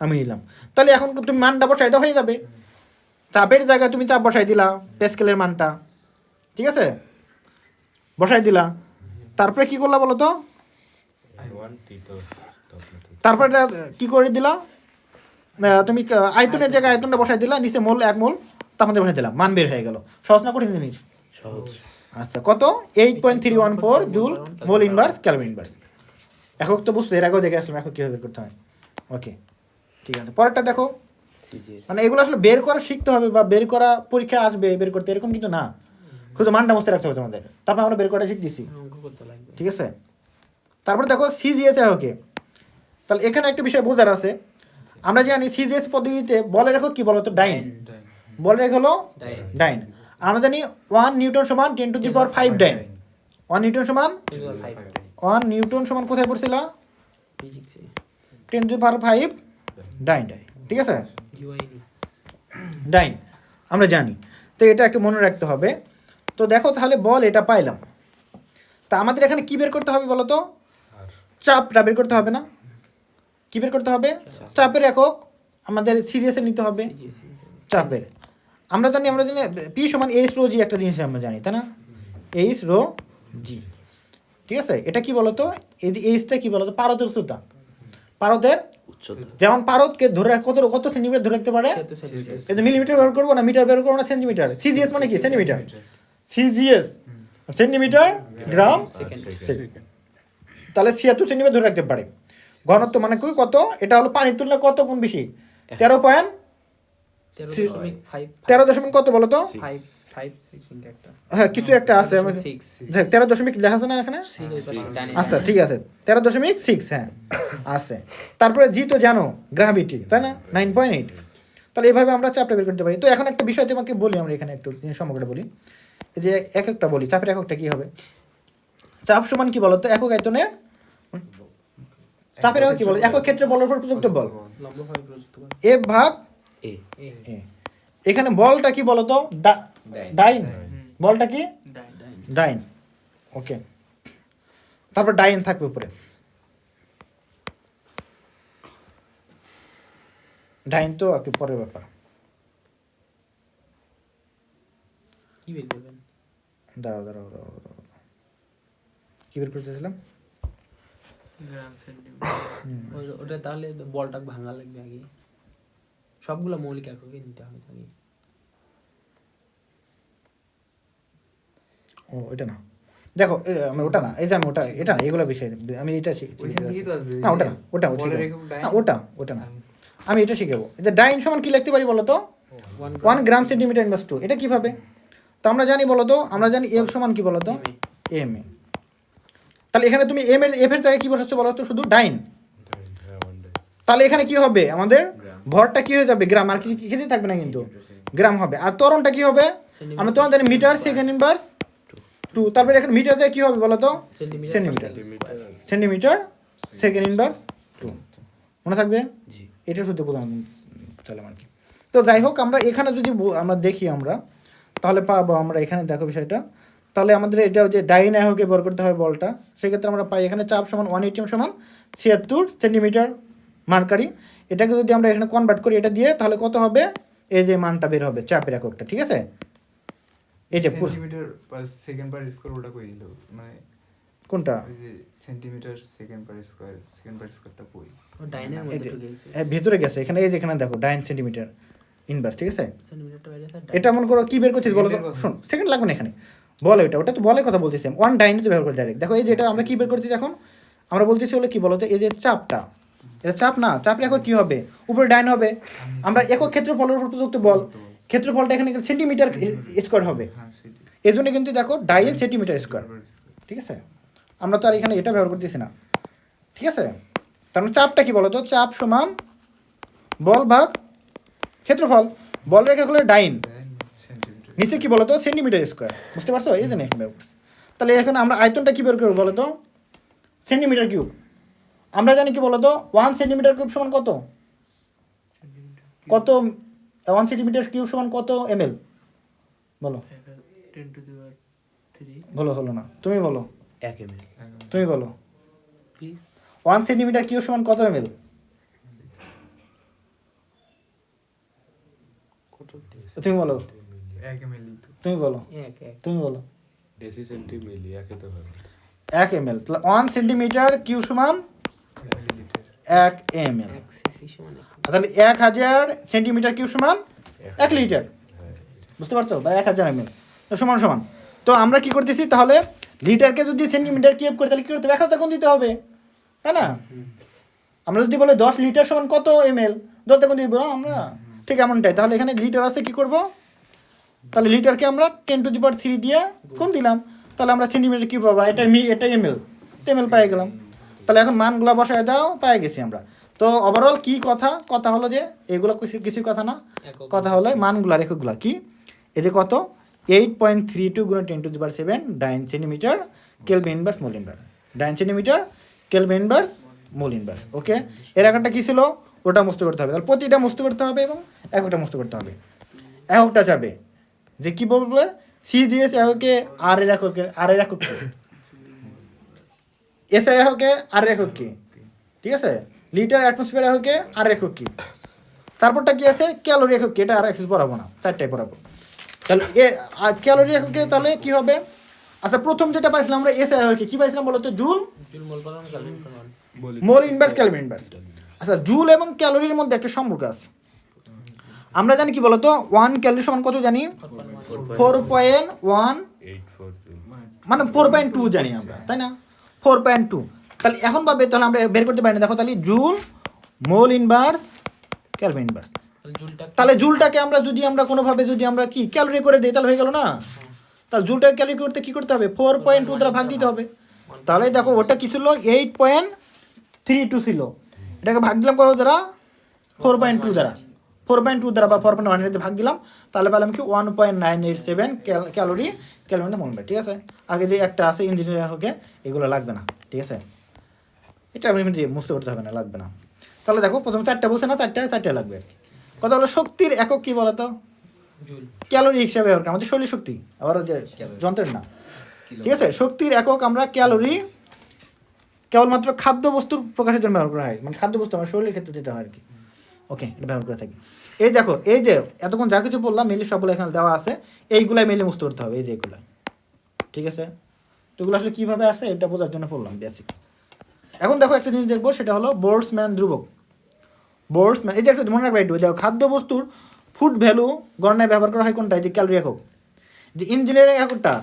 আমি নিলাম। তাহলে এখন তুমি মানটা বসাই দাও, হয়ে যাবে। চাপের জায়গায় তুমি চাপ বসাই দিলা, প্যাসকেলের মানটা, ঠিক আছে, বসাই দিলা। তারপরে কি করলা বলো তো? তারপরে কি করে দিলা? তুমি আয়তনের জায়গায় আয়তনটা বসাই দিলা, নিচে মোল 1 মোল, তারপরে বসাই দিলাম, মান বের হয়ে গেল। সহজ না কঠিন জিনিস? আচ্ছা, কত? 8.314 joule mole inverse kelvin inverse. একক তো বুঝছো, এর আগেও দেখে আসলাম একক কীভাবে বের করতে হয়। ওকে, ঠিক আছে। পরেরটা দেখো, মানে এগুলো আসলে বের করা শিখতে হবে, বা বের করা পরীক্ষা আসবে বের করতে, এরকম কিন্তু না। শুধু মানটা মুস্তে রাখতে হবে তোমাদের, তারপর আমরা বের করা শিখতেছি, ঠিক আছে? তারপরে দেখো সিজিএস ওকে। তাহলে এখানে একটা বিষয় বোঝার আছে। আমরা জানি সিজিএস পদ্ধতিতে বলের একক কি বলতো? ডাইন। বলের একক হলো ডাইন। আমরা জানি 1 নিউটন সমান 10⁵ ডাইন। 1 নিউটন সমান কোথায় পড়ছিল? 10⁵ ডাইন, ঠিক আছে? ডাইন আমরা জানি, তো এটা একটু মনে রাখতে হবে। তো দেখো তাহলে বল এটা পাইলাম। তা আমাদের এখানে কি বের করতে হবে বলো তো? চাপটা বের করতে হবে না? কি বের করতে হবে? চাপের একক আমাদের সিরিয়াসে নিতে হবে। চাপের আমরা জানি পি সমান এইচ রো জি, একটা জিনিস আমরা জানি, তাই না? এইচ রো জি, ঠিক আছে? এটা কি বলতো? এই এইচটা কি বলতো? পারদের উচ্চতা। পারদের যেমন পারদকে ধরে কত সেন্টিমিটার ধরে রাখতে পারে? এটা মিলিমিটার বের করবো না, মিটার বের করবো না, সেন্টিমিটার। সিজিএস মানে কি? সেন্টিমিটার। সিজিএস সেন্টিমিটার গ্রাম সেকেন্ড। তাহলে 76 সেন্টিমিটার ধরে রাখতে পারে। ঘনত্ব মানে কত? এটা হলো পানির তুলনায় কত গুণ বেশি? 13.5 কত বলো তো? হ্যাঁ, কিছু একটা আছে, 13 দশমিক লেখা আছে না এখানে? আচ্ছা, ঠিক আছে, 13.6, হ্যাঁ আছে। তারপরে জি তো জানো গ্র্যাভিটি, তাই না? 9.8। তাহলে এইভাবে আমরা চাপটা বের করতে পারি। তো এখন একটা বিষয় তোমাকে বলি, আমরা এখানে একটু সমগ্র বলি, যে এককটা বলি। চাপের এককটা কি হবে? চাপ সমান কি বলতো? একক আয়তনের চাপের একক কি বলে? একক ক্ষেত্রে বলের উপর প্রযুক্ত বল। লম্বভাবে প্রযুক্ত বল এফ ভাগ এ এ এ। এখানে বলটা কি বলতো? ডাইন। বলটা কি? ডাইন। ওকে, তারপর ডাইন থাকবে উপরে। ডাইন তো আর কি পরের ব্যাপার। কি বের করবেন? দাঁড়াও। কি বের করতেছিলাম? ওটা তাহলে বলটা ভাঙা লাগবে আগে, সবগুলো মৌলিক এককে নিতে হবে আগে। ও এটা না, দেখো আমি ওটা না, এই যে আমি ওটা, এটা না, এগুলো বিষয় আমি এটা শিখি। না ওটা না, ওটা ওটা না, আমি এটা শিখাবো। যে ডাইন সমান কি লিখতে পারি বলো তো? 1 গ্রাম সেন্টিমিটার ইনভার্স 2। এটা কিভাবে? তো আমরা জানি বলো তো, আমরা জানি এফ সমান কি বলো তো? M A. তাহলে এখানে তুমি এম এর এফ এর জায়গায় কি বসাচ্ছ বলো তো? শুধু ডাইন। তাহলে এখানে কি হবে আমাদের? ভরটা কি হয়ে যাবে? গ্রাম, আর কিছু থাকবে না কিন্তু, গ্রাম হবে। আর ত্বরণটা কি হবে? আমরা ত্বরণ জানি মিটার সেকেন্ড ইনভার্স 2। তারপরে এখানে মিটার দিয়ে কি হবে বলো তো? Centimetre second inverse 2। মনে থাকবে? জি। এটা শুধু প্রধান চলে আর কি। তো যাই হোক, আমরা এখানে যদি আমরা দেখি আমরা, তাহলে পাবো আমরা এখানে, দেখো বিষয়টা, তাহলে আমাদের এটা যে ডাইন এককে বের করতে হবে বলটা, সেক্ষেত্রে আমরা পাই এখানে চাপ সমান 1 ATM সমান 76 সেন্টিমিটার মার্কারি। এটাকে যদি আমরা এখানে কনভার্ট করি এটা দিয়ে, তাহলে কত হবে? এই যে মানটা বের হবে চাপের এককটা, ঠিক আছে? এই যে centimetre per second per square ওটা কই দিল, মানে কোনটা? ওই যে সেন্টিমিটার সেকেন্ড পার স্কয়ারটা কই? ও ডাইনের এই মধ্যে যে ঢুকে গেছে, ভেতরে গেছে এখানে, এই যে এখানে দেখো ডাইন সেন্টিমিটার ইনভার্স, ঠিক আছে? সেন্টিমিটারটা বাইরে আছে। এটা মনে করো কি বের করছিস বলো তো? শোন, সেকেন্ড লাগবে না এখানে, বল ওটা তো বলের কথা বলতেছি। 1 ডাইনে তো ব্যবহার করে ডাইরেক্ট। দেখো এই যে এটা আমরা কি বের করতেছি এখন? আমরা বলতেছি হলো কি বলতো? এই যে চাপটা, এটা চাপ না, চাপের একক কি হবে? উপরে ডাইন হবে। আমরা একক ক্ষেত্রফলের উপর প্রযুক্ত বল, ক্ষেত্রফলটা এখানে সেন্টিমিটার স্কয়ার হবে। হ্যাঁ সেটি। এই জন্য কিন্তু দেখো ডাইন সেন্টিমিটার স্কয়ার, ঠিক আছে? আমরা তো আর এখানে এটা ব্যবহার করতেছি না, ঠিক আছে? তার মানে চাপটা কি বলতো? চাপ সমান বল ভাগ ক্ষেত্রফল। বল রেখে হলো ডাইন, সেন্টিমিটার নিচে কি বলতো? Centimetre square. বুঝতে পারছো? এই জন্য এখানে ব্যবহার করছি। তাহলে এখন আমরা আয়তনটা কি বের করবো বলতো? Centimetre cube. আমরা জানি কি বলতো? 1 সেন্টিমিটার কিউব সমান কত? 1 সেন্টিমিটার কিউব সমান কত ml? বলো। 10 to the power 3 বলো, হলো না, তুমি বলো, 1 ml তুমি বলো। কি 1 সেন্টিমিটার কিউব সমান কত ml? তুমি বলো, 1 ml তো তুমি বলো, এক এক তুমি বলো। ডেসি সেন্টি মিলি একে তো হবে 1 ml। তাহলে 1 সেন্টিমিটার কিউব সমান 1 ml। এক সিসি সমান এক। তাহলে 1000 সেন্টিমিটার কিউব সমান 1 লিটার। বুঝতে পারছো? বা 1000 ml সমান সমান। তো আমরা কি করতেছি তাহলে? লিটারকে যদি সেন্টিমিটার কিউব করে তাহলে কি করতে হবে? 1000 গুণ দিতে হবে, তাই না? আমরা যদি বলে 10 লিটার সমান কত ml, 10 গুণ দিব আমরা, ঠিক এমনটাই। তাহলে এখানে লিটার আছে, কি করব? তাহলে লিটারকে আমরা 10 to the power 3 দিয়ে গুণ দিলাম, তাহলে আমরা সেন্টিমিটার কিউব পাবো। এটা ml, ml পেয়ে গেলাম। তাহলে এখন মানগুলো বসায় দাও, পেয়ে গেছি আমরা। তো ওভারঅল কি কথা হলো যে এগুলো কিছু কথা না, কথা হলো মানগুলা রেখগুলা কি? এই যে কত? 8.32 গুণ 10 to the power 7 dyne centimetre kelvin inverse mole inverse, dyne centimetre kelvin inverse mole inverse. Okay, এর একটা কি ছিল? ওটা মুস্ত করতে হবে। তাহলে প্রতিটা মুস্ত করতে হবে এবং এককটা মুস্ত করতে হবে। এককটা যাবে যে কি বলবে? সিজিএস এককে আর এর এককে, আর এর একক কি? এসআই এককে আর এর একক কি? ঠিক আছে? লিটার অ্যাটমসফিয়ার এককে আর একক কি? তারপরটা কি আছে? ক্যালোরি একক কি? এটা আর এক্সেস পড়াবো না, চারটায় পড়াবো। তাহলে ক্যালোরি এককে তাহলে কি হবে? আচ্ছা, প্রথম যেটা পাইছিলাম আমরা এসআই এককে কি পাইছিলাম বলো তো? জুল মোল পরমাণু ক্যালভিন পরমাণু মোল ইনভার্স ক্যালভিন ইনভার্স। আচ্ছা, জুল এবং ক্যালোরির মধ্যে একটা সম্পর্ক আছে। আমরা জানি কি বলতো? 1 ক্যালোরি সমান কত জানি? 4.1, 842 মানে 4.2 জানি আমরা, তাই না? 4.2। তাহলে এখন ভাবে, তাহলে আমরা বের করতে পারি না। দেখো তাহলে joule mole inverse kelvin inverse. জুলটা তাহলে জুলটাকে আমরা যদি আমরা কোনোভাবে যদি আমরা কি ক্যালোরি করে দিই, তাহলে হয়ে গেল না? তাহলে জুলটাকে ক্যালোরি করতে কি করতে হবে? 4.2 দ্বারা ভাগ দিতে হবে। তাহলে দেখো ওটা কি ছিল? 8.32 ছিল। এটাকে ভাগ দিলাম কত দ্বারা? 4.2 দ্বারা। 4.2 দ্বারা বা 4.1 ভাগ দিলাম, তাহলে পেলাম কি 1.987 ক্যালোরি ক্যালভিনে মোল। ঠিক আছে? আগে যে একটা আছে ইঞ্জিনিয়ার হোকে, এগুলো লাগবে না, ঠিক আছে? এটা আমি মুছতে করতে হবে না, লাগবে না। তাহলে দেখো প্রথমে 4টা বলছে না, 4টা লাগবে আর কি। কথা হলো শক্তির একক কি বলতো? জুল। ক্যালোরি হিসাবে ব্যবহার করা, আমাদের শরীর শক্তি, আবার যে যন্ত্রের না, ঠিক আছে। শক্তির একক আমরা ক্যালোরি কেবলমাত্র খাদ্য বস্তুর প্রকাশের জন্য ব্যবহার করা হয়, মানে খাদ্য বস্তু আমার শরীরের ক্ষেত্রে যেটা হয় আর কি। ওকে, এটা ব্যবহার করে থাকি। এই দেখো, এই যে এতক্ষণ যা কিছু বললাম মেনলি সবগুলো এখানে দেওয়া আছে, এইগুলাই মেনলি মুছতে করতে হবে, এই যে এগুলো, ঠিক আছে। তো এগুলো আসলে কীভাবে আসছে এটা বোঝার জন্য বললাম বেসিক। এখন দেখো একটা জিনিস দেখবো, সেটা হলো বোল্টজম্যান ধ্রুবক। বোল্টজম্যান, এই যে একটু মনে রাখবে, একটু দেখো খাদ্য বস্তুর ফুড ভ্যালু গণনায় ব্যবহার করা হয় কোনটা? এই যে ক্যালোরি একক। যে ইঞ্জিনিয়ারিং এককটা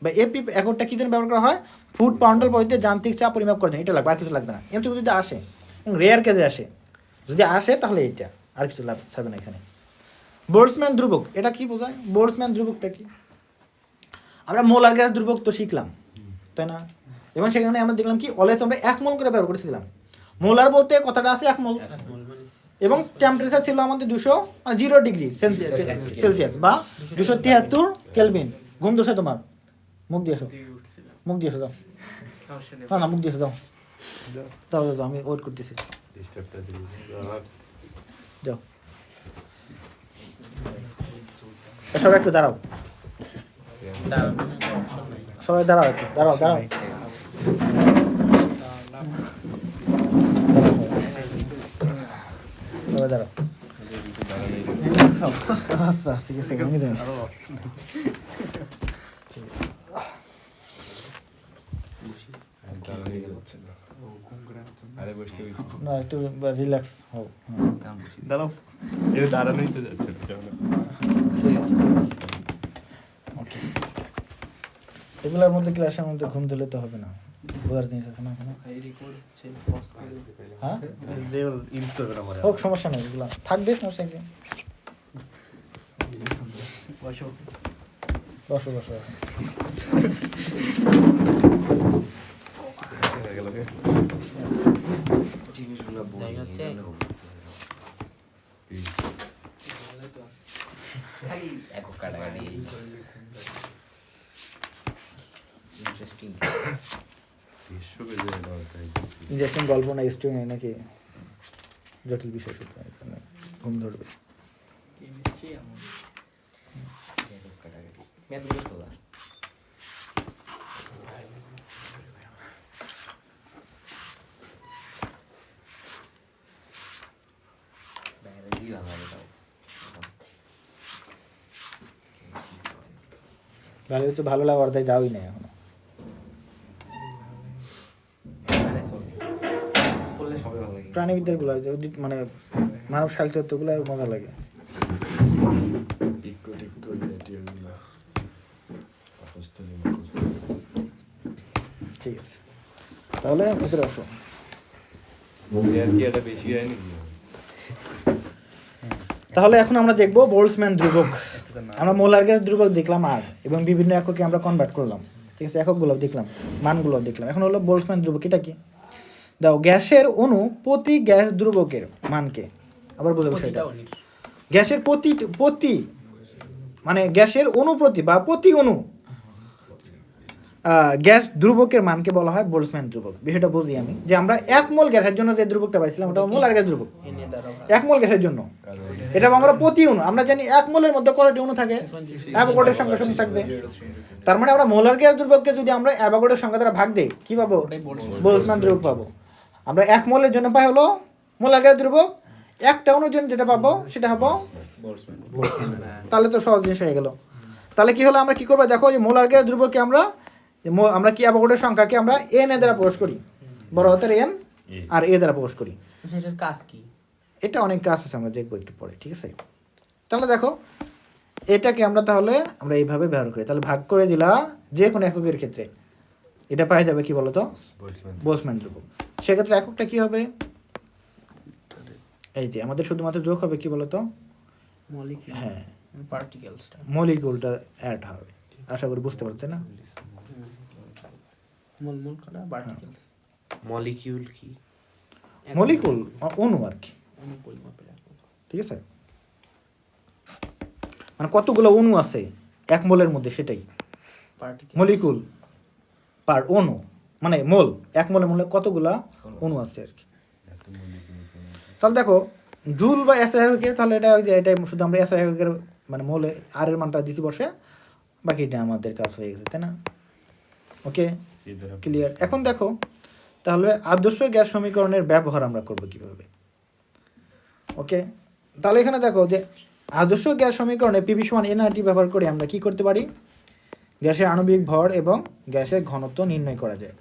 বা এপি এককটা কী জন্য ব্যবহার করা হয়? ফুড পাউন্ডাল পদ্ধতিতে যান্ত্রিক চাপ পরিমাপ করার জন্য। এটা লাগবে, আর কিছু লাগবে না। এমসিকিউ যদি আসে, রেয়ার কেজে আসে, যদি আসে তাহলে এইটা, আর কিছু লাগবে না এখানে। বোল্টজম্যান ধ্রুবক এটা কি বোঝায়? বোল্টজম্যান ধ্রুবকটা কি? আমরা মোলার গ্যাস ধ্রুবক তো শিখলাম, তাই না? এবং সেখানে আমরা দেখলাম কি অলওয়েজ আমরা 1 মোল করে ব্যবহার করেছিলাম। মোলার বলতে কথাটা আছে 1 মোল, এবং টেম্পারেচার ছিল আমাদের 200 মানে 0 ডিগ্রি সেলসিয়াস বা 273 কেলভিন। ঘুম দোষে তোমার, মুখ দিয়ে এসো, মুখ দিয়ে এসো, যাও। না মুখ দিয়ে এসো, যাও যাও যাও, আমি ওয়েট করতেছি, ডিস্টার্বটা দিয়ে আমার যাও। সবাই একটু দাঁড়াও, সবাই দাঁড়াও, একটু দাঁড়াও দাঁড়াও। সবাই দাঁড়াও। আচ্ছা ঠিক আছে, ভেঙে যাবেন। আরে বসতে হইছে না একটু রিল্যাক্স হও। দাঁড়াও, এটা দাঁড়ানোই তো যাচ্ছে না। ওকে, এগুলোর মধ্যে ক্লাসের মধ্যে ঘুম দিলে তো হবে না, বোঝার জিনিস আছে না এখানে। হ্যাঁ হোক, সমস্যা নেই, এগুলো থাকবে, সমস্যা কি? বসো বসো। ইন্টারেস্টিং গল্প না স্টোরি নেই নাকি? জটিল বিষয় সূত্র ঘুম ধরবে। ভালো হচ্ছে, ভালো লাগার তাই যাওই না এখনো। প্রাণীবিদ্যার গুলো মানে মানব সাহিত্য গুলো মজা লাগে। ঠিক আছে, তাহলে ভিতরে আসো। তাহলে এখন আমরা দেখবো বোল্টজম্যান ধ্রুবক। আমরা মোলার গ্যাস ধ্রুবক দেখলাম আর, এবং বিভিন্ন এককে আমরা কনভার্ট করলাম, ঠিক আছে। এককগুলো দেখলাম, মানগুলো দেখলাম। এখন হলো বোল্টজম্যান ধ্রুবক। এটা কি? দাও, গ্যাসের অণু প্রতি গ্যাস ধ্রুবকের মানকে, আবার বোঝাবো সেটা। গ্যাসের প্রতি মানে গ্যাসের অণু প্রতি বা প্রতি অণু গ্যাস ধ্রুবকের মানকে বলা হয় বোল্টজম্যান ধ্রুবক। বিষয়টা বুঝি আমি, যে আমরা 1 মোল গ্যাসের জন্য যে ধ্রুবকটা পাইছিলাম ওটা মোলার গ্যাস ধ্রুবক 1 মোল গ্যাসের জন্য। এটা আমরা প্রতি অণু, আমরা জানি 1 মোলের মধ্যে কয়টি অণু থাকে? অ্যাভোগাড্রোর সংখ্যা সমান থাকবে। তার মানে আমরা মোলার গ্যাস ধ্রুবককে যদি আমরা অ্যাভোগাড্রোর সংখ্যা দ্বারা ভাগ দেই, কি পাবো? বোল্টজম্যান ধ্রুবক পাবো। আমরা 1 মোলের জন্য পাই হলো মোলার গ্যাস ধ্রুবক, একটা অণুর জন্য যেটা পাবো সেটা হবো তাহলে তো সহজ জিনিস হয়ে গেল। তাহলে কি হলো, আমরা কি করবো দেখো, যে মোলার গ্যাস ধ্রুবককে আমরা কি অ্যাভোগাড্রোর সংখ্যাকে আমরা এন এ দ্বারা প্রকাশ করি, বড় হাতের এন আর এ দ্বারা প্রকাশ করি। সেটার কাজ কি? এটা অনেক কাজ আছে, আমরা দেখবো একটু পরে, ঠিক আছে। তাহলে দেখো, এটাকে আমরা এইভাবে ব্যবহার করি। তাহলে ভাগ করে দিলা যে কোনো এককের ক্ষেত্রে, এটা পাওয়া যাবে কি বলতো? বোল্টজম্যান ধ্রুবক। সেক্ষেত্রে এককটা কি হবে? এই যে আমাদের শুধুমাত্র যোগ হবে কি বলতো? মলিকিউল, হ্যাঁ, পার্টিকেলসটা, মলিকিউলটা অ্যাড হবে। আশা করি বুঝতে পারছে না? মোল করা পার্টিকেলস। মলিকিউল কি? মলিকুল অণু আর কি, অণু পরিমাপের একক, ঠিক আছে। মানে কতগুলো অণু আছে 1 মোলের মধ্যে, সেটাই পার্টিকেল, মলিকুল পার অণু। মানে মোল, এক মোলের মূল্যে কতগুলা অণু আছে আর কি। তাহলে দেখো জুল বা এসআই এককে, তাহলে এটা ওই যে এটাই শুধু আমরা এসআই এককের মানে মোলে আর এর মানটা দিছি বসে, বাকিটা আমাদের কাজ হয়ে গেছে, তাই না? ওকে, ক্লিয়ার। এখন দেখো তাহলে আদর্শ গ্যাস সমীকরণের ব্যবহার আমরা করব কিভাবে। ওকে, তাহলে এখানে দেখো যে আদর্শ গ্যাস সমীকরণে পিভি সমান এনআরটি ব্যবহার করে আমরা কি করতে পারি, গ্যাসের আণবিক ভর এবং গ্যাসের ঘনত্ব নির্ণয় করা যায়।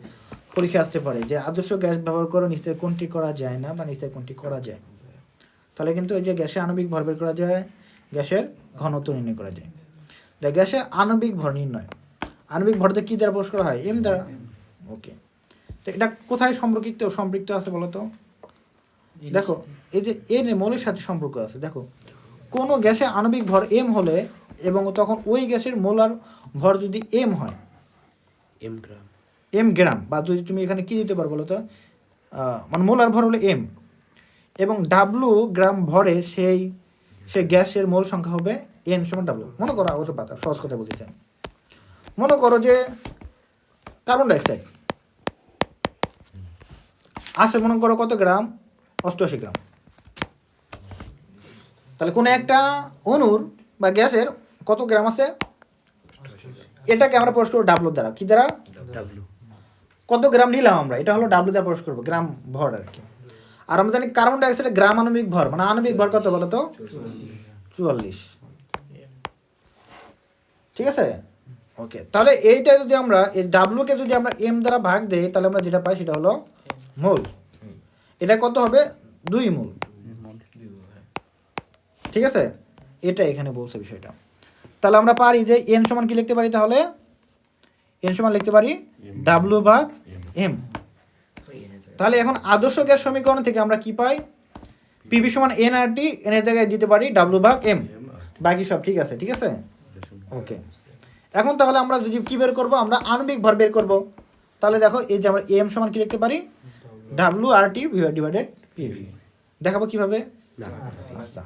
পরীক্ষা আসতে পারে যে আদর্শ গ্যাস ব্যবহার করে নিশ্চয় কোনটি করা যায় না বা নিশ্চয় কোনটি করা যায়। তাহলে কিন্তু এই যে গ্যাসের আণবিক ভর বের করা যায়, গ্যাসের ঘনত্ব নির্ণয় করা যায়। গ্যাসের আণবিক ভর নির্ণয়, আণবিক ভরতে কি দ্বারা প্রকাশ করা হয়, এম দ্বারা। ওকে, তো এটা কোথায় সম্পৃক্ত আছে বলো তো? দেখো এই যে এন মৌলের সাথে সম্পর্ক আছে। দেখো কোনো গ্যাসের আণবিক ভর এম হলে এবং তখন ওই গ্যাসের মোলার ভর যদি এম হয়, এম গ্রাম, বা যদি তুমি এখানে কি দিতে পারো বলো তো, মানে মোলার ভর হলো এম এবং ডাব্লু গ্রাম ভরে সেই গ্যাসের মোল সংখ্যা হবে এন সমান ডাব্লু। মনে করো অবশ্য পাতা সহজ কথা বলতেছেন, মনে করো যে কার্বন ডাইঅক্সাইড আছে, মনে করো কত গ্রাম, 88 গ্রাম। তাহলে কোনো একটা অণুর বা গ্যাসের কত গ্রাম আছে, এটাকে আমরা প্রকাশ করবো ডাব্লু দ্বারা। কি দ্বারা? ডাব্লু। কত গ্রাম নিলাম আমরা, এটা হলো ডাব্লু দ্বারা প্রকাশ করবো, গ্রাম ভর আর কি। আর আমরা জানি কার্বন ডাইঅক্সাইডের গ্রাম আণবিক ভর, মানে আণবিক ভর কত বলো তো, 44। ঠিক আছে, ওকে। তাহলে এইটা যদি আমরা এই ডাব্লুকে যদি আমরা এম দ্বারা ভাগ দেই, তাহলে আমরা যেটা পাই সেটা হলো মোল। এটা কত হবে, 2 মোল। ঠিক আছে, এটা এখানে বলছে বিষয়টা। তাহলে আমরা পারি যে এন সমান কি লিখতে পারি, তাহলে এন সমান লিখতে পারি ডাব্লু ভাগ এম। তাহলে এখন আদর্শ গ্যাস সমীকরণ থেকে আমরা কি পাই, পিভি সমান এনআরটি, এন এর জায়গায় দিতে পারি ডাব্লু ভাগ এম, বাকি সব ঠিক আছে। ঠিক আছে, ওকে। এখন তাহলে আমরা যদি কি বের করব, আমরা আণবিক ভর বের করব। তাহলে দেখো এই যে আমরা এম সমান কি লিখতে পারি, ডাব্লু আর টি ডিভাইডেড পিভি। দেখাবো কিভাবে, আচ্ছা।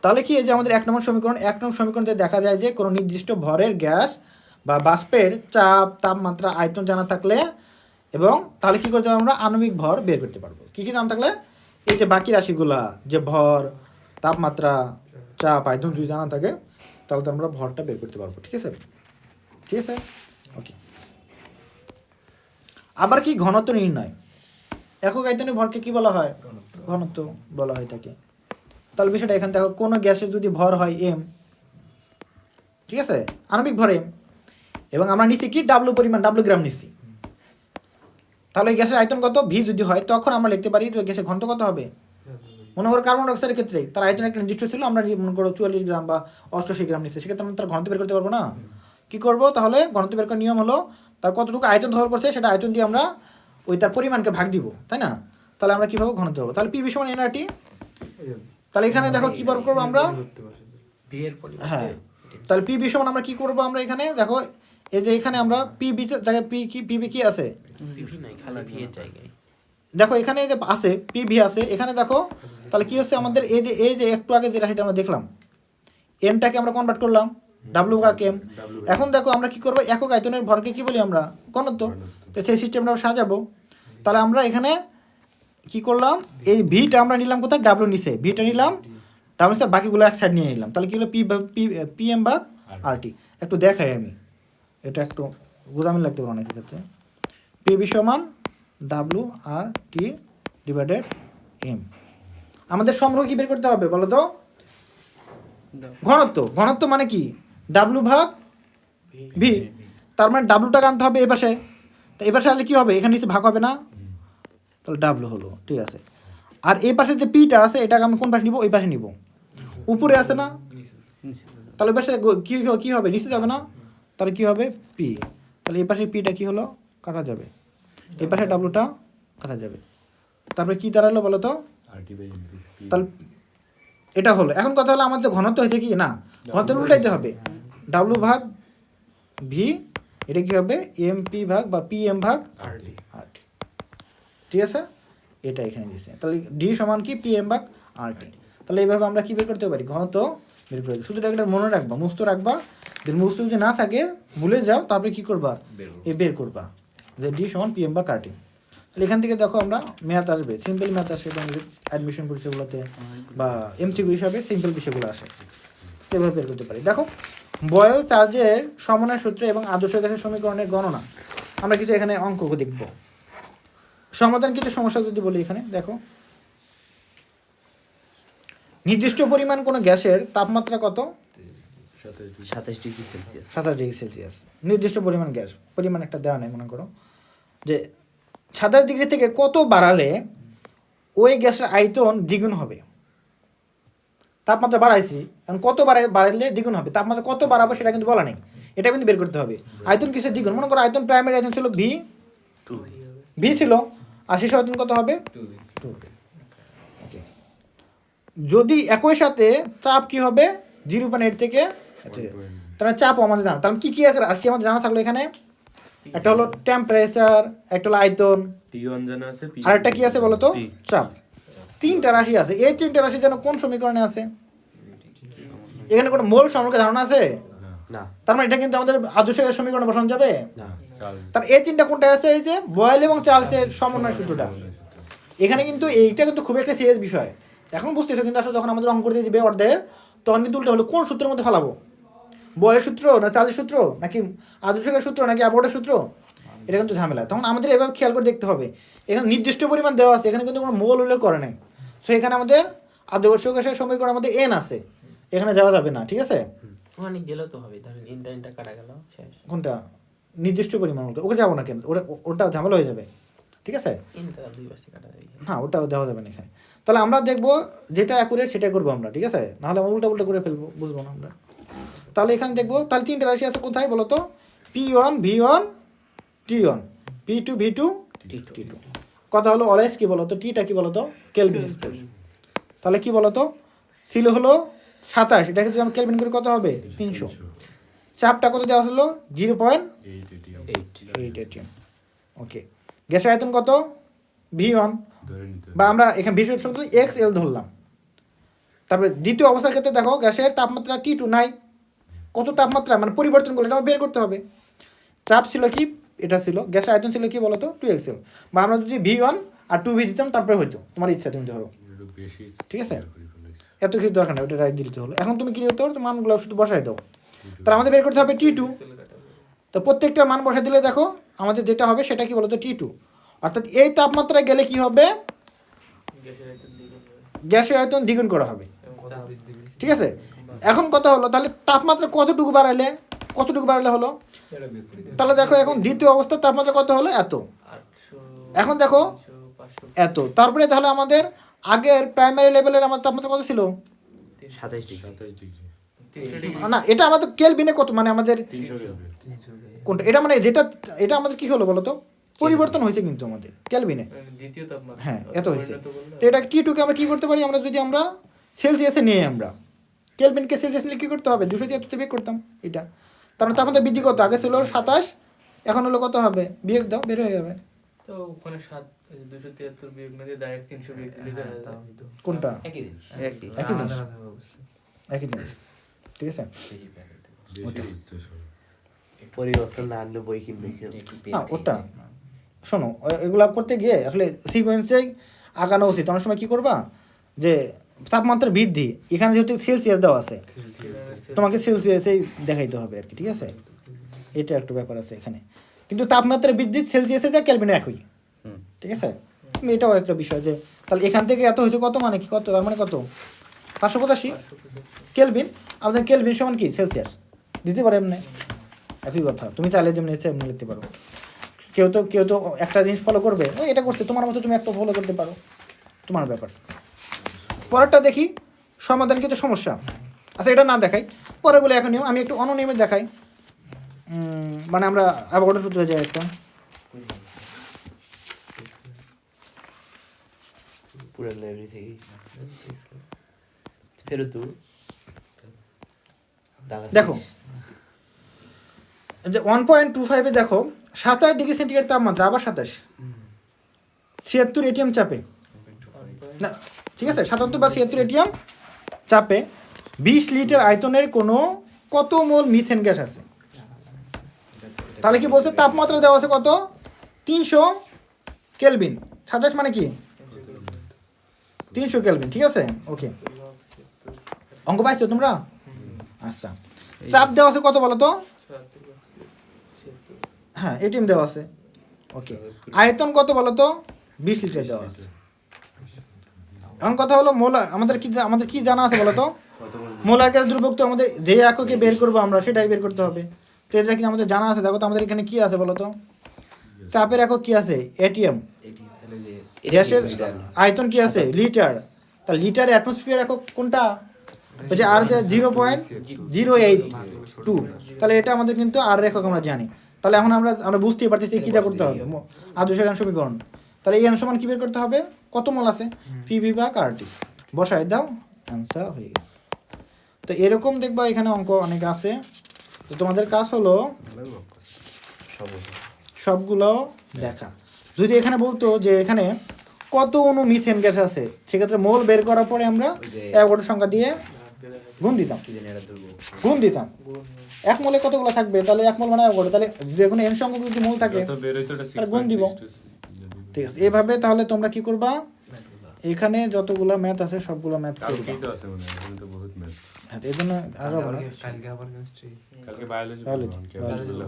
তাহলে কি এই যে আমাদের 1 নম্বর সমীকরণ, 1 নম্বর সমীকরণতে দেখা যায় যে কোনো নির্দিষ্ট ভরের গ্যাস বা বাষ্পের চাপ, তাপমাত্রা, আয়তন জানা থাকলে, এবং তাহলে কি করতে পারবো, আমরা আণবিক ভর বের করতে পারবো। কি কি জানা থাকলে, এই যে বাকি রাশিগুলা যে ভর, তাপমাত্রা, চাপ, আয়তন যদি জানা থাকে, তাহলে তো আমরা ভরটা বের করতে পারবো। ঠিক আছে, ঠিক আছে, ওকে। আবার কি ঘনত্ব নির্ণয়, একক আয়তনের ভরকে কি বলা হয়, ঘনত্ব বলা হয় থাকে। তাহলে বিষয়টা এখানে দেখো, কোনো গ্যাসের যদি ভর হয় এম, ঠিক আছে, আণবিক ভর এম, এবং আমরা নিচ্ছি কি ডাব্লু পরিমাণ, ডাব্লু গ্রাম নিচ্ছি, তাহলে এই গ্যাসের আয়তন কত, ভি যদি হয়, তখন আমরা লিখতে পারি যে গ্যাসের ঘনত্ব কত হবে। মনে করো কার্বন ডাইঅক্সাইডের ক্ষেত্রে তার আয়তন একটা নির্দিষ্ট ছিল, আমরা মনে করো 44 গ্রাম বা 88 গ্রাম নিচ্ছি, সেক্ষেত্রে আমরা তার ঘনত্ব বের করতে পারবো না। কি করব, তাহলে ঘনত্ব বের করার নিয়ম হলো তার কতটুকু আয়তন ধর করছে, সেটা আয়তন দিয়ে আমরা ওই তার পরিমাণকে ভাগ দিব, তাই না? তাহলে আমরা কীভাবে ঘনত্ব পাবো, তাহলে পিভি সমান এনআরটি। তাহলে এখানে দেখো কি বার করবো আমরা, হ্যাঁ, তাহলে পিভি সমান আমরা কি করবো, আমরা এখানে দেখো এই যে এখানে আমরা পিভি জায়গায় পিভি কি আছে, দেখো এখানে যে আছে পিভি আছে এখানে দেখো। তাহলে কি হচ্ছে আমাদের, এই যে একটু আগে যেটা সেটা আমরা দেখলাম, এমটাকে আমরা কনভার্ট করলাম ডাব্লু ভাগ এম। এখন দেখো আমরা কি করবো, একক আয়তনের ভরকে কি বলি আমরা, ঘনত্ব। তো সেই সিস্টেমটা সাজাবো। তাহলে আমরা এখানে কি করলাম, এই ভিটা আমরা নিলাম কোথায়, ডাব্লু নিচে ভিটা নিলাম, ডাব্লু নিচে বাকিগুলো এক সাইড নিয়ে নিলাম। তাহলে কি হলো, পি এম ভাগ আর টি। একটু দেখাই আমি, এটা একটু গোজামিল লাগতে পারে অনেকের ক্ষেত্রে। পিভি সমান ডাব্লু আর টি ডিভাইডেড এম। আমাদের সংগ্রহ কি বের করতে হবে বলো তো, ঘনত্ব। ঘনত্ব মানে কি, ডাব্লু ভাগ ভি। তার মানে ডাব্লুটাকে আনতে হবে এই পাশে, তো এই পাশে আনলে কি হবে, এখানে নিচে ভাগ হবে না, তাহলে ডাব্লু হলো। ঠিক আছে, আর এই পাশে যে পিটা আছে এটাকে আমি কোন পাশে নিব, ওই পাশে নিব, উপরে আছে না, তাহলে ওই পাশে কি হবে, নিচে যাবে না, তাহলে কি হবে পি। তাহলে এই পাশে পিটা কি হলো, কাটা যাবে, এই পাশে ডাব্লুটা কাটা যাবে। তারপরে কি দাঁড়ালো বলো তো, তাহলে এটা হলো। এখন কথা হলো আমাদের ঘনত্ব হয়েছে কি না, ঘনত্ব উল্টাইতে হবে, ডাব্লু ভাগ ভি, এটা কি হবে এম পি ভাগ বা পি এম ভাগ আর টি। ঠিক আছে, এটা এখানে দিয়েছে। তাহলে ডি সমান কি পি এম ভাগ আর টি। তাহলে এইভাবে আমরা কি বের করতে পারি, ঘনত্ব বের করে। শুধু এটা মনে রাখবা, মুস্ত রাখবা, মুস্ত যদি না থাকে ভুলে যাও, তারপরে কি করবা, বের করবা। যে ডি সমান পিএম বা কার্টি। তাহলে এখান থেকে দেখো আমরা ম্যাথ আসবে, সিম্পল ম্যাথ আসে এবং অ্যাডমিশন পরীক্ষাগুলোতে বা এমসিকিউ হিসাবে সিম্পল বিষয়গুলো আসে, সেভাবে বের করতে পারি। দেখো বয়েল চার্জের সমন্বয় সূত্র এবং আদর্শ গ্যাসের সমীকরণের গণনা, আমরা কিছু এখানে অঙ্ক দেখব। সমাধান কিছু সমস্যা যদি বলি এখানে দেখো, নির্দিষ্ট পরিমাণ কোনো গ্যাসের তাপমাত্রা কত? 27 ডিগ্রি সেলসিয়াস। 27 degree Celsius. নির্দিষ্ট পরিমাণ গ্যাস, পরিমাণ একটা দেওয়া নেই, মনে করো যে 27 ডিগ্রি থেকে কত বাড়ালে ওই গ্যাসের আয়তন দ্বিগুণ হবে। তাপমাত্রা বাড়াইছি, এখন কত বাড়াইলে দ্বিগুণ হবে, তাপমাত্রা কত বাড়াবো সেটা কিন্তু বলা নেই, এটা কিন্তু বের করতে হবে। আয়তন কিসের দ্বিগুণ? মনে করো আয়তন, প্রাইমারি আয়তন ছিল ভি ছিল, আর শেষ আয়তন কত হবে? 2। ওকে, যদি একই সাথে চাপ কি হবে 0.8 থেকে, তাহলে চাপ আমাদের জানা, তাহলে কি রাশি আমাদের জানা থাকলো এখানে? একটা হলো টেম্পারেচার, একটা হলো আয়তন, T1 জানা আছে, আর একটা কি আছে বলো তো? চাপ। 3টা রাশি আছে। এই 3টা রাশি যেন কোন সমীকরণে আছে? এখানে কোনো মোল সম্পর্কে ধারণা আছে? না। তার মানে এটা কিন্তু আমাদের আদর্শ গ্যাসের সমীকরণে বসানো যাবে না। তার এই 3টা কোনটা আছে? এই যে বয়েল এবং চার্লসের সমন্বয় সূত্রটা। এখানে কিন্তু এইটা কিন্তু খুব একটা সিরিয়াস বিষয়, এখন বুঝতেছো, কিন্তু আসলে যখন আমাদের অঙ্ক করতে দিবে অর্ধেক, তখন কিন্তু উল্টো হলো কোন সূত্রের মধ্যে ফেলাবো, বয়েলের সূত্র না চার্লসের সূত্র নাকি আদর্শ গ্যাসের সূত্র নাকি অ্যাবোর্টের সূত্র, এটা কিন্তু ঝামেলা। তখন আমাদের এভাবে খেয়াল করে দেখতে হবে, এখানে নির্দিষ্ট পরিমাণ দেওয়া আছে, এখানে কিন্তু কোনো মোল উল্লেখ করে নাই। সো এখানে আমাদের আদর্শ গ্যাসের সমীকরণ আমাদের এন আছে, এখানে যাওয়া যাবে না, ঠিক আছে? ওখানে গেলেও তো হবে, ধরেন ইন্টারনেটটা কাটা গেল, শেষ। কোনটা নির্দিষ্ট পরিমাণ? ওকে যাবো না কেন, ওটা ঝামেলা হয়ে যাবে, ঠিক আছে? ইন্টার 2 পাশে কাটা যায়। হ্যাঁ, ওটাও দেওয়া যাবে না এখানে। তাহলে আমরা দেখবো যেটা অ্যাকুরেট সেটা করবো আমরা, ঠিক আছে? নাহলে আমরা উল্টা করে ফেলবো, বুঝবো না আমরা। তাহলে এখানে দেখবো, তাহলে 3টা রাশি আছে কোথায় বলো তো? P1 V1 T1, P2 V2 T2। কথা হলো অলওয়েজ কি বলো তো, টিটা কি বলো তো? Kelvin scale. তাহলে কি বলো তো, ছিল হলো 27, এটাকে যদি আমি কেলভিন করে কত হবে? 300। চাপটা কত দেওয়া হলো? 0.8 atm। ওকে, গ্যাসের আয়তন কত? V1, বা আমরা এখানে বিশেষ শব্দ XL ধরলাম। তারপরে দ্বিতীয় অবস্থার ক্ষেত্রে দেখো গ্যাসের তাপমাত্রা T2 নাই, কত তাপমাত্রা মানে পরিবর্তন করলে এটা বের করতে হবে। চাপ ছিল কি? এটা ছিল। গ্যাসের আয়তন ছিল কি বলো তো? 2XL। বা আমরা যদি V1 আর 2V দিতাম তারপরে হইতো, তোমার ইচ্ছা, তুমি ধরো, ঠিক আছে? এত কিছু দরকার নেই, ওটা রাইট দিতে হলো। এখন তুমি কি করতে পারো? মানগুলো শুধু বসাই দাও। তাহলে আমাদের বের করতে হবে T2। তো প্রত্যেকটা মান বসাই দিলে দেখো আমাদের যেটা হবে সেটা কি বলো তো? T2। অর্থাৎ এই তাপমাত্রায় গেলে কি হবে? গ্যাসের আয়তন দ্বিগুণ করা হবে, ঠিক আছে? এখন কথা হলো তাহলে তাপমাত্রা কতটুকু বাড়ালে হলো? তাহলে দেখো এখন দ্বিতীয় অবস্থার তাপমাত্রা কত হলো? এত। এখন দেখো এত, তারপরে তাহলে আমাদের আগের প্রাইমারি লেভেলের আমার তাপমাত্রা কত ছিল? 27 ডিগ্রি। না, এটা আমাদের কেলভিনে কত, মানে আমাদের কোনটা এটা, মানে যেটা এটা আমাদের কি হলো বলো তো? পরিবর্তন হয়েছে কিন্তু আমাদের কেলভিনে, দ্বিতীয় তাপমাত্রা। হ্যাঁ এত হয়েছে। তো এটা T2 কে আমরা কি করতে পারি? আমরা যদি আমরা সেলসিয়াসে নিয়ে, আমরা কেলভিনকে সেলসিয়াস নিয়ে কী করতে হবে? 273 বিয়োগ করতাম এটা। তার মানে তাপমাত্রা বৃদ্ধি কত? আগে ছিল 27, এখন হলো কত হবে? বিয়োগ দাও, বের হয়ে যাবে। তো ওখানে 273 বিয়োগ না দিয়ে ডাইরেক্ট 300 বিয়োগ দিলে দেখা যায়। কোনটা? একই জিনিস। একই জিনিস, একই জিনিস, ঠিক আছে? পরিবর্তন না আনলে বই কিনবে কেউ? না, ওটা শোনো, এগুলা করতে গিয়ে আসলে সিকোয়েন্সে আগানো উচিত। অনেক সময় কী করবা যে তাপমাত্রা বৃদ্ধি, এখানে যেহেতু সেলসিয়াস দেওয়া আছে, তোমাকে সেলসিয়াসেই দেখাইতে হবে আর কি, ঠিক আছে? এটা একটা ব্যাপার আছে এখানে, কিন্তু তাপমাত্রা বৃদ্ধি সেলসিয়াসে যা কেলভিনে একই, ঠিক আছে? এটাও একটা বিষয় যে তাহলে এখান থেকে এত হয়েছে কত, মানে কি কত, তার মানে কত? 585 কেলভিন। আমাদের কেলভিন সমান কি? সেলসিয়াস দিতে পারে এমনি, একই কথা। তুমি চাইলে যেমনি ইচ্ছে এমনি লিখতে পারো। কেউ তো একটা জিনিস ফলো করবে, এটা করতে তোমার মতো তুমি একটা ফলো করতে পারো, তোমার ব্যাপার। পরেরটা দেখি, সমাধান কিন্তু সমস্যা। আচ্ছা, এটা না দেখাই, পরেগুলো এখন আমি একটু অননিয়মিত দেখাই। মানে আমরা অ্যাভোগাড্রো সূত্রে যাই একটা। পুরো লাইব্রেরি থেকে ফেরত দেবো। দেখো যে 1.25 দেখো 27 ডিগ্রি সেন্টিগ্রেড তাপমাত্রা, আবার 27, 76 এটিএম চাপে, না ঠিক আছে, 77 বা 76 এটিএম চাপে 20 লিটার আয়তনের কোনো কত মোল মিথেন গ্যাস আছে? তাহলে কি বলছে? তাপমাত্রা দেওয়া আছে কত? 300 কেলভিন। 27 মানে কি 300 কেলভিন, ঠিক আছে? ওকে, অঙ্ক পাইছো তোমরা? আচ্ছা, চাপ দেওয়া আছে কত বলো তো? হ্যাঁ, এটিএম দেওয়া আছে। ওকে, আয়তন কত বলো তো? 20 লিটার দেওয়া আছে। এখন কথা হলো মোল, আমাদের কি জানা আছে বলো তো? মোলার গ্যাস দ্রব্যক তো আমাদের যে এককে বের করবো আমরা সেটাই বের করতে হবে। তো এটা কি আমাদের জানা আছে? দেখো তো আমাদের এখানে কি আছে বলো তো? চাপের একক কি আছে? এটিএম। গ্যাসের আয়তন কি আছে? লিটার। তা লিটার অ্যাটমসফিয়ার একক কোনটা? ওই যে আর যে 0.082। তাহলে এটা আমাদের কিন্তু আর একক আমরা জানি। তাহলে এখন আমরা বুঝতেই পারতেছি কীটা করতে হবে, আদর্শ গ্যাস সমীকরণ। তাহলে এন সমান কি বের করতে হবে? কত মোল আছে? পিভি বা কারটি বসাই দাও, অ্যান্সার হয়ে গেছে। তো এরকম দেখবা এখানে অঙ্ক অনেক আছে। তো তোমাদের কাজ হলো সবগুলো দেখা। যদি এখানে বলতো যে এখানে কত অণু মিথেন গ্যাস আছে, সেক্ষেত্রে মোল বের করার পরে আমরা অ্যাভোগাড্রো সংখ্যা দিয়ে গুণ দিতাম। এক মোলে কতগুলো থাকবে? তাহলে এক মোল মানে অ্যাভোগাড্রো, তাহলে যে কোনো এন সংখ্যক যদি মোল থাকে তাহলে গুণ দিব। ঠিক আছে, এইভাবে তাহলে তোমরা কি করবা? এখানে যতগুলো ম্যাথ আছে সবগুলো ম্যাথ করবা। হ্যাঁ, এই জন্য আগাবো না। কালকে আবার কেমিস্ট্রি, কালকে বায়োলজি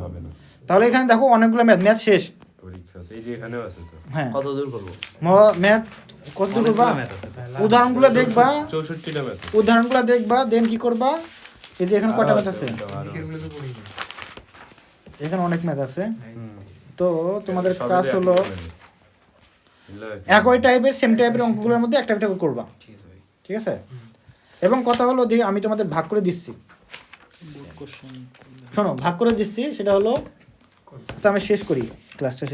হবে না। তাহলে এখানে দেখো অনেকগুলো ম্যাথ শেষ। পরীক্ষা আছে, এই যে এখানেও আছে তো। হ্যাঁ, কত দূর করবো? ম্যাথ কত দূর করবা? উদাহরণগুলো দেখবা, 64টা ম্যাথ। উদাহরণগুলো দেখবা, দেন কি করবা? এই যে এখানে কয়টা ম্যাথ আছে? এগুলো তো পড়ি না। এখানে অনেক ম্যাথ আছে। তো তোমাদের কাজ হলো একই টাইপের সেম টাইপের অঙ্কগুলোর মধ্যে একটা একটা করবা, ঠিক আছে? এবং কথা হলো যে আমি তোমাদের ভাগ করে দিচ্ছি, শোনো ভাগ করে দিচ্ছি, সেটা হলো আচ্ছা আমি শেষ করি ক্লাসটা।